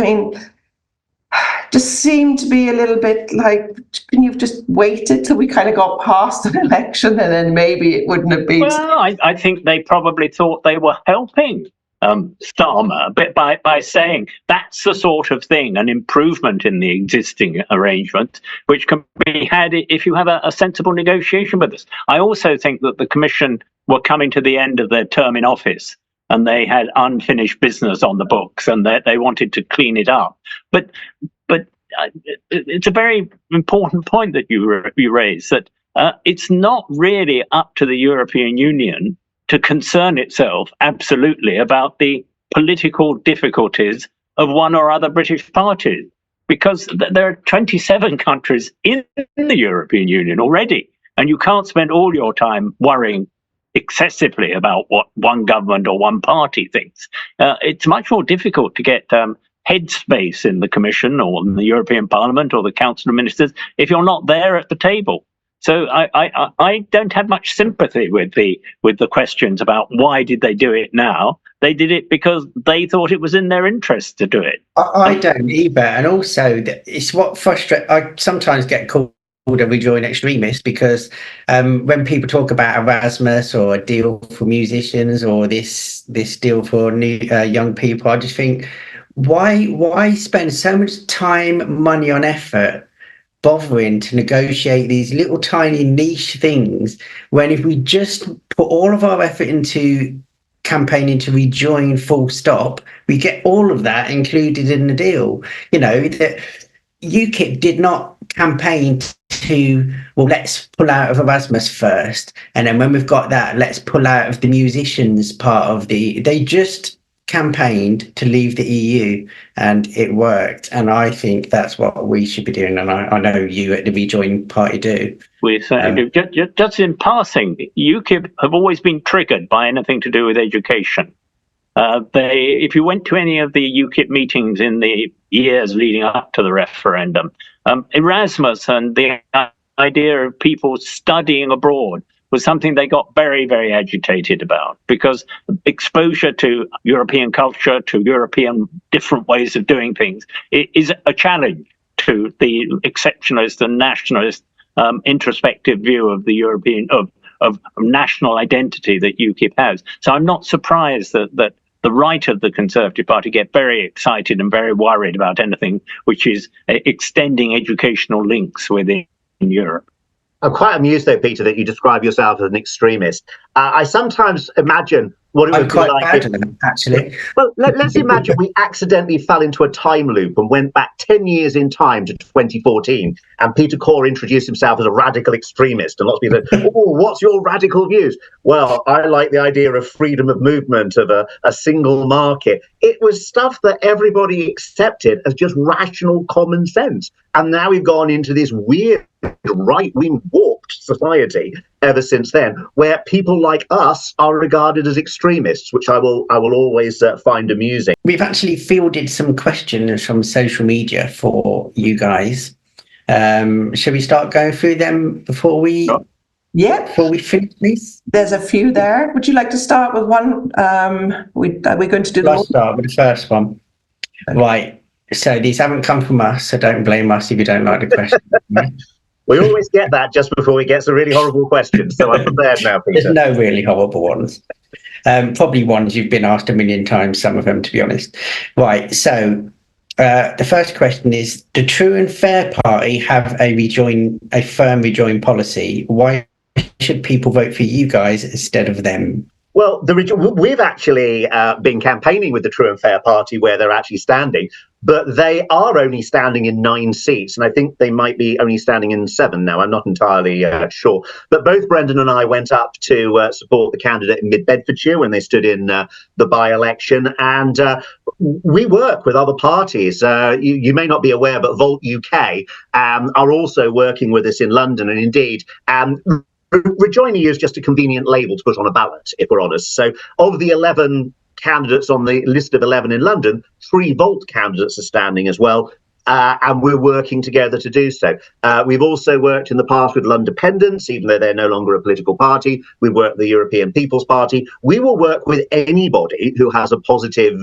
S2: just seemed to be a little bit like, can you just waited till we kind of got past an election and then maybe it wouldn't have been...
S4: Well, I think they probably thought they were helping Starmer a bit by saying that's the sort of thing, an improvement in the existing arrangement, which can be had if you have a sensible negotiation with us. I also think that the Commission were coming to the end of their term in office and they had unfinished business on the books and they wanted to clean it up. But it's a very important point that you raise, that it's not really up to the European Union to concern itself absolutely about the political difficulties of one or other British party, because there are 27 countries in the European Union already, and you can't spend all your time worrying excessively about what one government or one party thinks. It's much more difficult to get headspace in the Commission or in the European Parliament or the Council of Ministers if you're not there at the table. So I don't have much sympathy with the questions about why did they do it now. They did it because they thought it was in their interest to do it.
S1: I don't either. And also, it's what frustrates... I sometimes get called a Rejoin extremist because when people talk about Erasmus or a deal for musicians or this deal for new young people, I just think, why spend so much time, money and effort bothering to negotiate these little tiny niche things, when if we just put all of our effort into campaigning to rejoin full stop, we get all of that included in the deal. That UKIP did not campaign to, well, let's pull out of Erasmus first, and then when we've got that, let's pull out of the musicians part of they just campaigned to leave the EU, and it worked. And I think that's what we should be doing, and I know you at the Rejoin Party do.
S4: We certainly do. Just in passing, UKIP have always been triggered by anything to do with education. If you went to any of the UKIP meetings in the years leading up to the referendum, Erasmus and the idea of people studying abroad was something they got very, very agitated about, because exposure to European culture, to European different ways of doing things, is a challenge to the exceptionalist and nationalist introspective view of the European of national identity that UKIP has. So I'm not surprised that the right of the Conservative Party get very excited and very worried about anything which is extending educational links within Europe.
S3: I'm quite amused, though, Peter, that you describe yourself as an extremist. I sometimes imagine what it would be like.
S1: Bad at them, actually.
S3: Well, let's imagine we accidentally fell into a time loop and went back 10 years in time to 2014, and Peter Corr introduced himself as a radical extremist, and lots of people said, "Oh, what's your radical views?" Well, I like the idea of freedom of movement, of a single market. It was stuff that everybody accepted as just rational common sense, and now we've gone into this weird right-wing warped society ever since then, where people like us are regarded as extremists, which I will always find amusing.
S1: We've actually fielded some questions from social media for you guys. Shall we start going through them before we finish this?
S2: There's a few there. Would you like to start with one? Are we going to do
S1: I'll start with the first one. Okay. Right. So these haven't come from us, so don't blame us if you don't like the question.
S3: We always get that just before we get some really horrible questions, so I'm prepared now, Peter.
S1: There's no really horrible ones. Probably ones you've been asked a million times, some of them, to be honest. Right, so the first question is, the True and Fair Party have a firm Rejoin policy. Why should people vote for you guys instead of them?
S3: Well, we've actually been campaigning with the True and Fair Party where they're actually standing, but they are only standing in 9 seats, and I think they might be only standing in 7 now. I'm not entirely sure. But both Brendan and I went up to support the candidate in Mid-Bedfordshire when they stood in the by-election, and we work with other parties. You may not be aware, but Volt UK are also working with us in London, and indeed, Rejoin EU is just a convenient label to put on a ballot, if we're honest. So of the 11 candidates on the list of 11 in London, 3 Volt candidates are standing as well. And we're working together to do so. We've also worked in the past with Londependents, even though they're no longer a political party. We work with the European People's Party. We will work with anybody who has a positive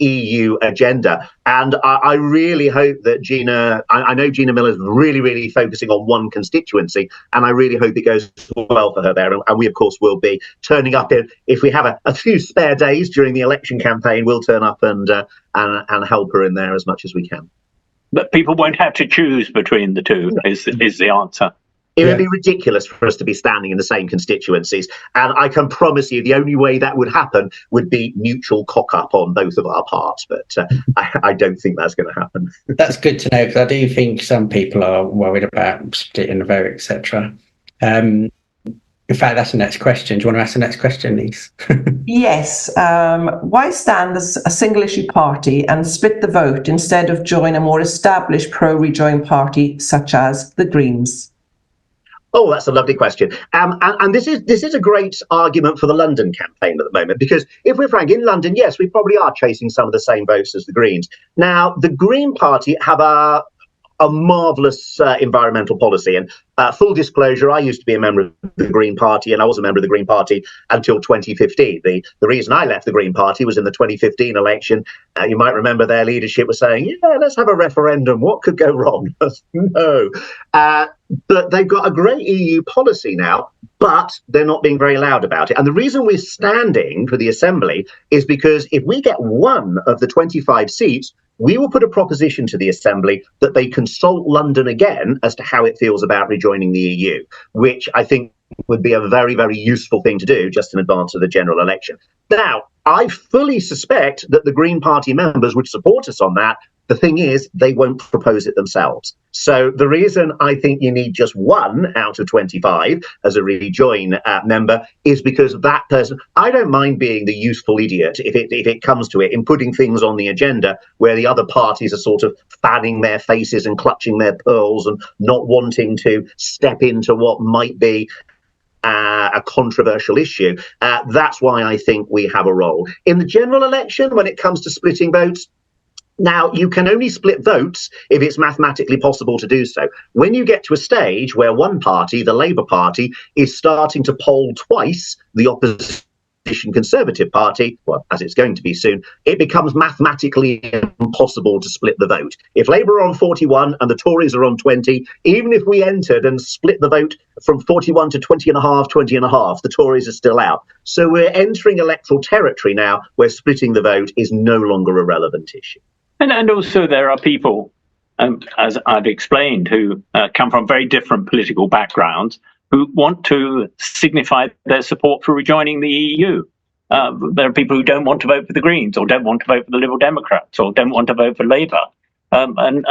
S3: EU agenda. And I really hope that Gina, I know Gina Miller's really, really focusing on one constituency, and I really hope it goes well for her there. And we, of course, will be turning up if we have a few spare days during the election campaign, we'll turn up and help her in there as much as we can.
S4: But people won't have to choose between the two, is the answer.
S3: It would be ridiculous for us to be standing in the same constituencies. And I can promise you the only way that would happen would be mutual cock-up on both of our parts. But I don't think that's going to happen.
S1: That's good to know, because I do think some people are worried about splitting the vote, etc. In fact, that's the next question. Do you want to ask the next question, Lise?
S2: Yes. Why stand as a single issue party and split the vote instead of join a more established pro-Rejoin party such as the Greens?
S3: Oh, that's a lovely question. And this is a great argument for the London campaign at the moment, because if we're frank, in London, yes, we probably are chasing some of the same votes as the Greens. Now, the Green Party have a marvellous environmental policy. And full disclosure, I used to be a member of the Green Party, and I was a member of the Green Party until 2015. The reason I left the Green Party was in the 2015 election. You might remember their leadership was saying, yeah, let's have a referendum. What could go wrong? No. But they've got a great EU policy now, but they're not being very loud about it. And the reason we're standing for the Assembly is because if we get one of the 25 seats, we will put a proposition to the Assembly that they consult London again as to how it feels about rejoining the EU, which I think would be a very, very useful thing to do just in advance of the general election. Now, I fully suspect that the Green Party members would support us on that. The thing is, they won't propose it themselves. So the reason I think you need just one out of 25 as a Rejoin member is because that person, I don't mind being the useful idiot if it comes to it, in putting things on the agenda where the other parties are sort of fanning their faces and clutching their pearls and not wanting to step into what might be a controversial issue. That's why I think we have a role. In the general election, when it comes to splitting votes, now, you can only split votes if it's mathematically possible to do so. When you get to a stage where one party, the Labour Party, is starting to poll twice the opposition Conservative Party, well, as it's going to be soon, it becomes mathematically impossible to split the vote. If Labour are on 41 and the Tories are on 20, even if we entered and split the vote from 41 to 20 and a half, the Tories are still out. So we're entering electoral territory now where splitting the vote is no longer a relevant issue.
S4: And also there are people, as I've explained, who come from very different political backgrounds, who want to signify their support for rejoining the EU. There are people who don't want to vote for the Greens, or don't want to vote for the Liberal Democrats, or don't want to vote for Labour. And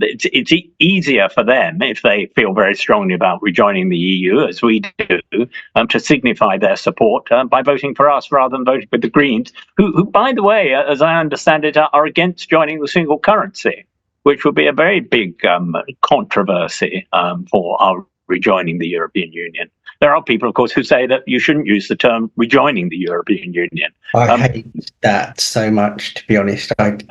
S4: it's easier for them, if they feel very strongly about rejoining the EU, as we do, to signify their support by voting for us rather than voting for the Greens, who, by the way, as I understand it, are against joining the single currency, which would be a very big controversy for our rejoining the European Union. There are people, of course, who say that you shouldn't use the term rejoining the European Union.
S1: I hate that so much, to be honest.
S2: Don't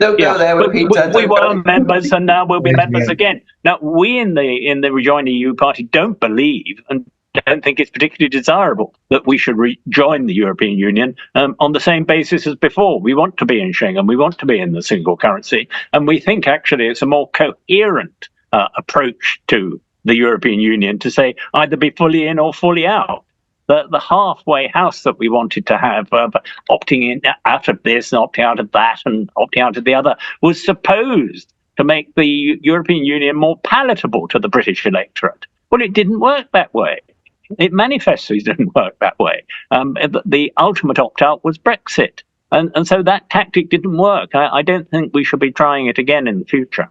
S2: go there with Peter.
S4: We were members, and now we'll be members again. Now, we in the Rejoin EU Party don't believe and don't think it's particularly desirable that we should rejoin the European Union on the same basis as before. We want to be in Schengen, we want to be in the single currency, and we think actually it's a more coherent approach to the European Union to say either be fully in or fully out. The halfway house that we wanted to have, opting in out of this and opting out of that and opting out of the other, was supposed to make the European Union more palatable to the British electorate. Well, it didn't work that way. It manifestly didn't work that way. The ultimate opt-out was Brexit. And so that tactic didn't work. I don't think we should be trying it again in the future.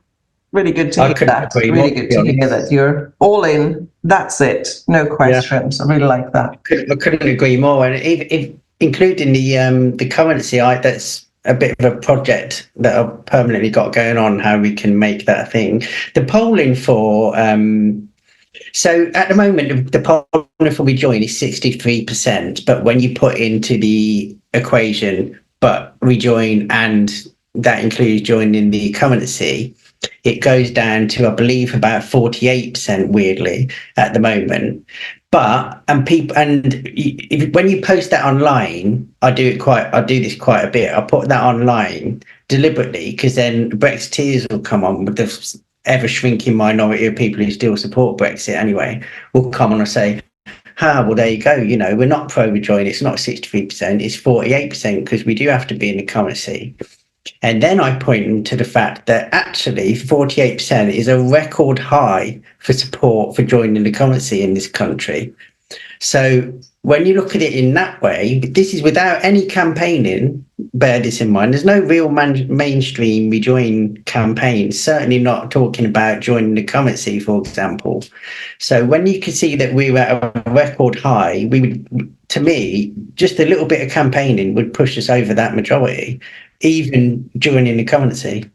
S2: Really good to hear that. Really good to hear that you're all in. That's it. No questions. Yeah. I really like that.
S1: I couldn't agree more. And if including the currency, that's a bit of a project that I've permanently got going on, how we can make that a thing. The polling for so at the moment the polling for Rejoin is 63%, but when you put into the equation but Rejoin, and that includes joining the currency, it goes down to, I believe, about 48%, weirdly, at the moment. But when you post that online, I do this quite a bit. I put that online deliberately because then Brexiteers will come on, with the ever shrinking minority of people who still support Brexit anyway, will come on and say, well, there you go. We're not pro Rejoin. It's not 63%. It's 48% because we do have to be in the currency. And then I point them to the fact that actually 48% is a record high for support for joining the currency in this country. So when you look at it in that way, this is without any campaigning, bear this in mind. There's no real mainstream Rejoin campaign, certainly not talking about joining the currency, for example. So when you can see that we're at a record high, to me, just a little bit of campaigning would push us over that majority, even joining the currency.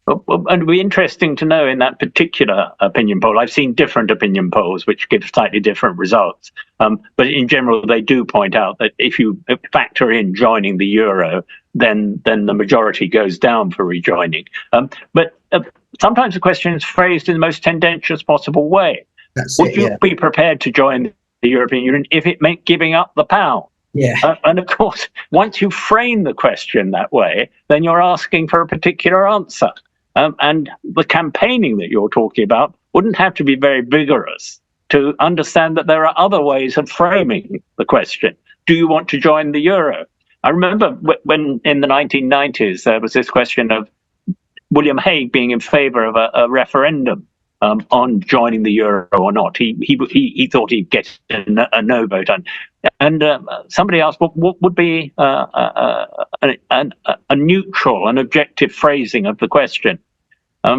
S4: Well, and it'd be interesting to know in that particular opinion poll. I've seen different opinion polls which give slightly different results. But in general, they do point out that if you factor in joining the euro, then the majority goes down for rejoining. But sometimes the question is phrased in the most tendentious possible way. Would you be prepared to join the European Union if it meant giving up the pound?
S1: Yeah.
S4: And of course, once you frame the question that way, then you're asking for a particular answer. And the campaigning that you're talking about wouldn't have to be very vigorous to understand that there are other ways of framing the question. Do you want to join the euro? I remember when in the 1990s, there was this question of William Hague being in favour of a referendum on joining the euro or not. He thought he'd get a no vote on. And somebody asked what would be a neutral and objective phrasing of the question.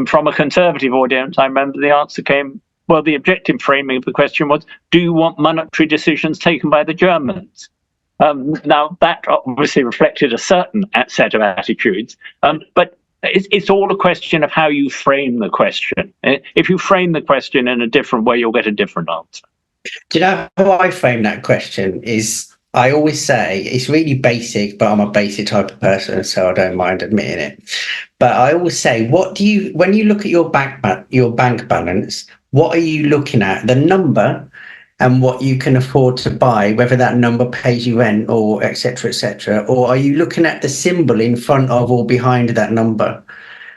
S4: From a Conservative audience, I remember the answer came, well, the objective framing of the question was, do you want monetary decisions taken by the Germans? Now, that obviously reflected a certain set of attitudes, but it's all a question of how you frame the question. If you frame the question in a different way, you'll get a different answer.
S1: Do you know how I frame that question? I always say it's really basic, but I'm a basic type of person, so I don't mind admitting it. But I always say, when you look at your bank balance, what are you looking at? The number and what you can afford to buy, whether that number pays you rent or et cetera, or are you looking at the symbol in front of or behind that number?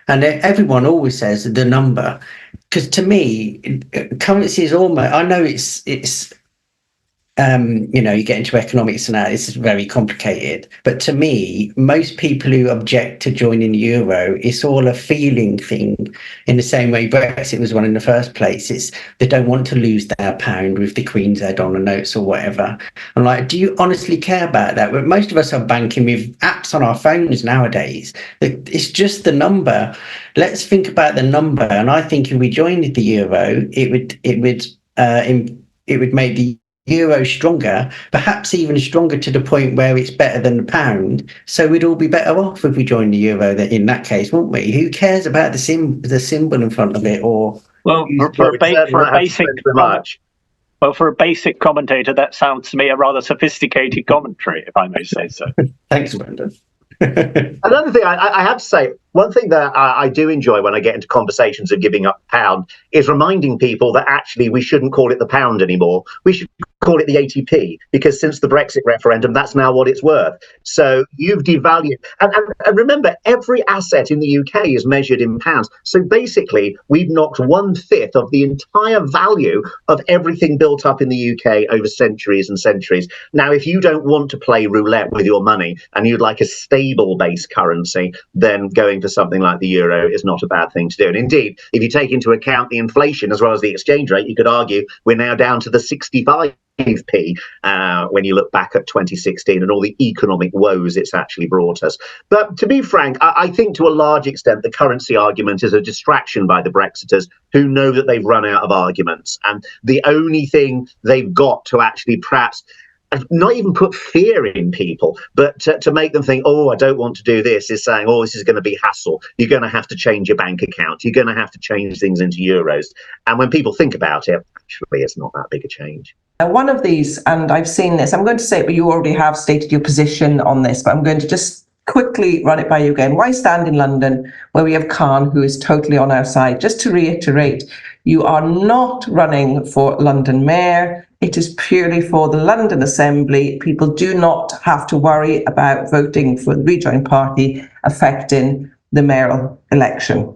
S1: And everyone always says the number, because to me, currency is almost, I know it's you get into economics and that, it's very complicated. But to me, most people who object to joining the euro, it's all a feeling thing, in the same way Brexit was one in the first place. It's they don't want to lose their pound with the Queen's head on the notes or whatever. I'm like, do you honestly care about that? But most of us are banking with apps on our phones nowadays. It's just the number. Let's think about the number. And I think if we joined the euro, it would make the euro stronger, perhaps even stronger to the point where it's better than the pound. So we'd all be better off if we joined the euro. That in that case, wouldn't we? Who cares about the symbol in front of it? Or
S4: well, for a basic commentator, that sounds to me a rather sophisticated commentary, if I may say so.
S1: Thanks, Brendan.
S3: Another thing I have to say, one thing that I do enjoy when I get into conversations of giving up pound is reminding people that actually we shouldn't call it the pound anymore. We should call it the ATP, because since the Brexit referendum, that's now what it's worth. So you've devalued. And remember, every asset in the UK is measured in pounds. So basically, we've knocked 1/5 of the entire value of everything built up in the UK over centuries and centuries. Now, if you don't want to play roulette with your money and you'd like a stable base currency, then going for something like the euro is not a bad thing to do. And indeed, if you take into account the inflation as well as the exchange rate, you could argue we're now down to the 65p when you look back at 2016 and all the economic woes it's actually brought us. But to be frank, I think to a large extent the currency argument is a distraction by the Brexiters, who know that they've run out of arguments, and the only thing they've got to actually perhaps not even put fear in people, but to make them think, oh, I don't want to do this, is saying, oh, this is going to be hassle. You're going to have to change your bank account. You're going to have to change things into euros. And when people think about it, actually, it's not that big a change.
S2: One of these, and I've seen this, I'm going to say it, but you already have stated your position on this, but I'm going to just quickly run it by you again. Why stand in London where we have Khan, who is totally on our side? Just to reiterate, you are not running for London Mayor. It is purely for the London Assembly. People do not have to worry about voting for the Rejoin Party affecting the mayoral election.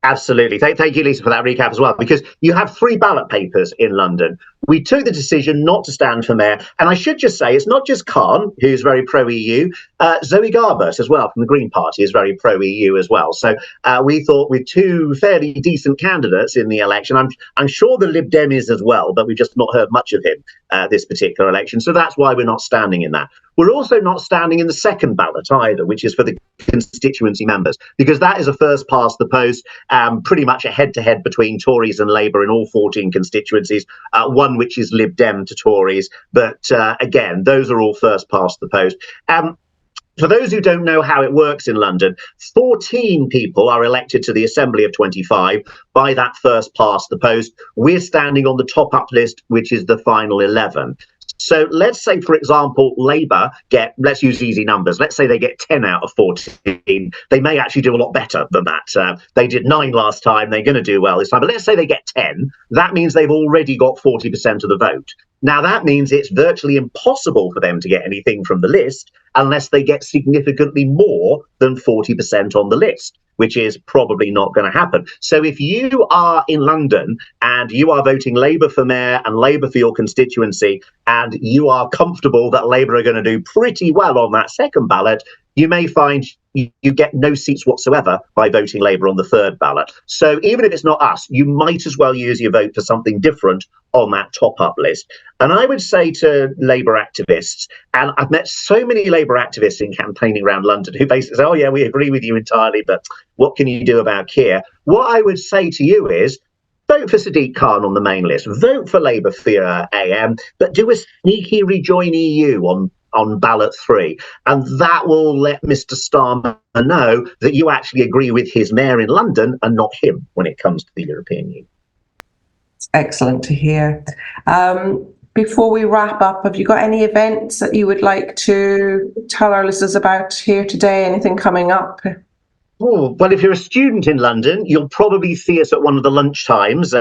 S3: Absolutely. Thank you, Lisa, for that recap as well, because you have 3 ballot papers in London. We took the decision not to stand for mayor. And I should just say, it's not just Khan, who's very pro-EU. Zoe Garbus as well from the Green Party is very pro-EU as well. So we thought with 2 fairly decent candidates in the election, I'm sure the Lib Dem is as well, but we've just not heard much of him this particular election. So that's why we're not standing in that. We're also not standing in the second ballot either, which is for the constituency members, because that is a first past the post, pretty much a head-to-head between Tories and Labour in all 14 constituencies, one which is Lib Dem to Tories. But again, those are all first past the post. For those who don't know how it works in London, 14 people are elected to the Assembly of 25 by that first past the post. We're standing on the top-up list, which is the final 11. So let's say, for example, Labour let's use easy numbers. Let's say they get 10 out of 14. They may actually do a lot better than that. They did 9 last time. They're going to do well this time. But let's say they get 10. That means they've already got 40% of the vote. Now, that means it's virtually impossible for them to get anything from the list unless they get significantly more than 40% on the list, which is probably not going to happen. So if you are in London and you are voting Labour for mayor and Labour for your constituency, and you are comfortable that Labour are going to do pretty well on that second ballot, you may find you get no seats whatsoever by voting Labour on the third ballot. So even if it's not us, you might as well use your vote for something different on that top-up list. And I would say to Labour activists, and I've met so many Labour activists in campaigning around London who basically say, oh yeah, we agree with you entirely, but what can you do about Keir? What I would say to you is, vote for Sadiq Khan on the main list, vote for Labour for AM, but do a sneaky Rejoin EU on ballot 3, and that will let Mr. Starmer know that you actually agree with his mayor in London and not him when it comes to the European Union.
S2: It's excellent to hear. Before we wrap up, have you got any events that you would like to tell our listeners about here today? Anything coming up?
S3: Oh, well, if you're a student in London, you'll probably see us at one of the lunch times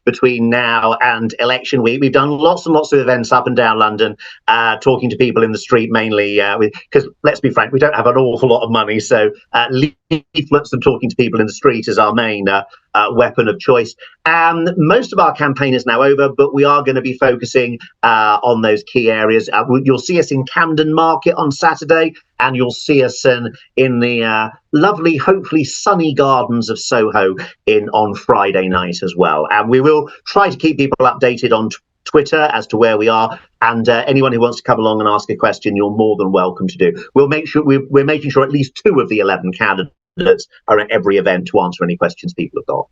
S3: between now and election week. We've done lots and lots of events up and down London, talking to people in the street mainly, because let's be frank, we don't have an awful lot of money. So leaflets and talking to people in the street is our main weapon of choice. Most of our campaign is now over, but we are going to be focusing on those key areas. You'll see us in Camden Market on Saturday, and you'll see us in the lovely, hopefully sunny gardens of Soho on Friday night as well. And we will try to keep people updated on Twitter as to where we are, and anyone who wants to come along and ask a question, you're more than welcome to do. We'll make sure we're making sure at least 2 of the 11 candidates are at every event to answer any questions people have got.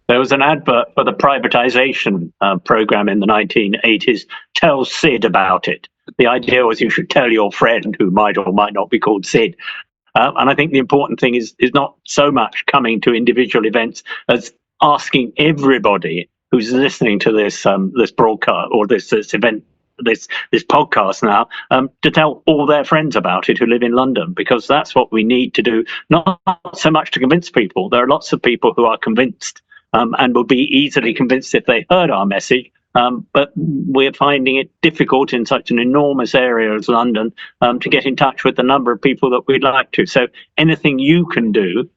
S4: There was an advert for the privatisation programme in the 1980s, Tell Sid About It. The idea was you should tell your friend who might or might not be called Sid. And I think the important thing is not so much coming to individual events as asking everybody who's listening to this this broadcast or this event, this podcast now, to tell all their friends about it who live in London, because that's what we need to do. Not so much to convince people. There are lots of people who are convinced and will be easily convinced if they heard our message. But we're finding it difficult in such an enormous area as London to get in touch with the number of people that we'd like to. So anything you can do,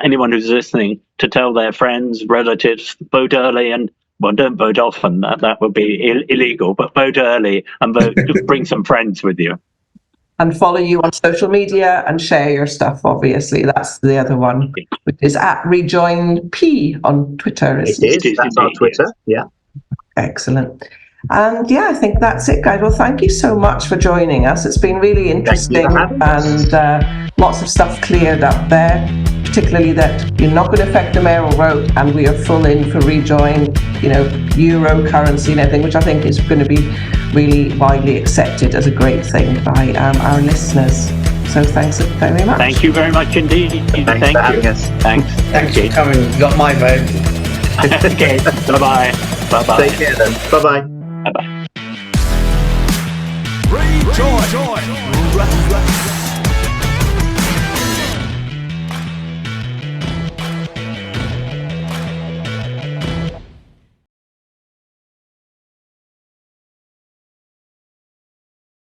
S4: anyone who's listening, to tell their friends, relatives, vote early and, well, don't vote often. That would be illegal, but vote early and vote. Bring some friends with you.
S2: And follow you on social media and share your stuff, obviously. That's the other one, which is at Rejoin P on Twitter.
S3: It is. That's our Twitter, yeah.
S2: Excellent. And yeah, I think that's it, guys. Well, thank you so much for joining us. It's been really interesting, and lots of stuff cleared up there, particularly that you're not going to affect the mayoral vote, and we are full in for Rejoin, euro currency and everything, which I think is going to be really widely accepted as a great thing by our listeners. So thanks very much.
S4: Thank you very much indeed.
S3: Thanks for having us.
S1: Thanks for coming. You got my vote.
S4: Okay, bye-bye. Bye-bye.
S3: Take care then. Bye-bye.
S4: Bye-bye.
S5: Rejoin.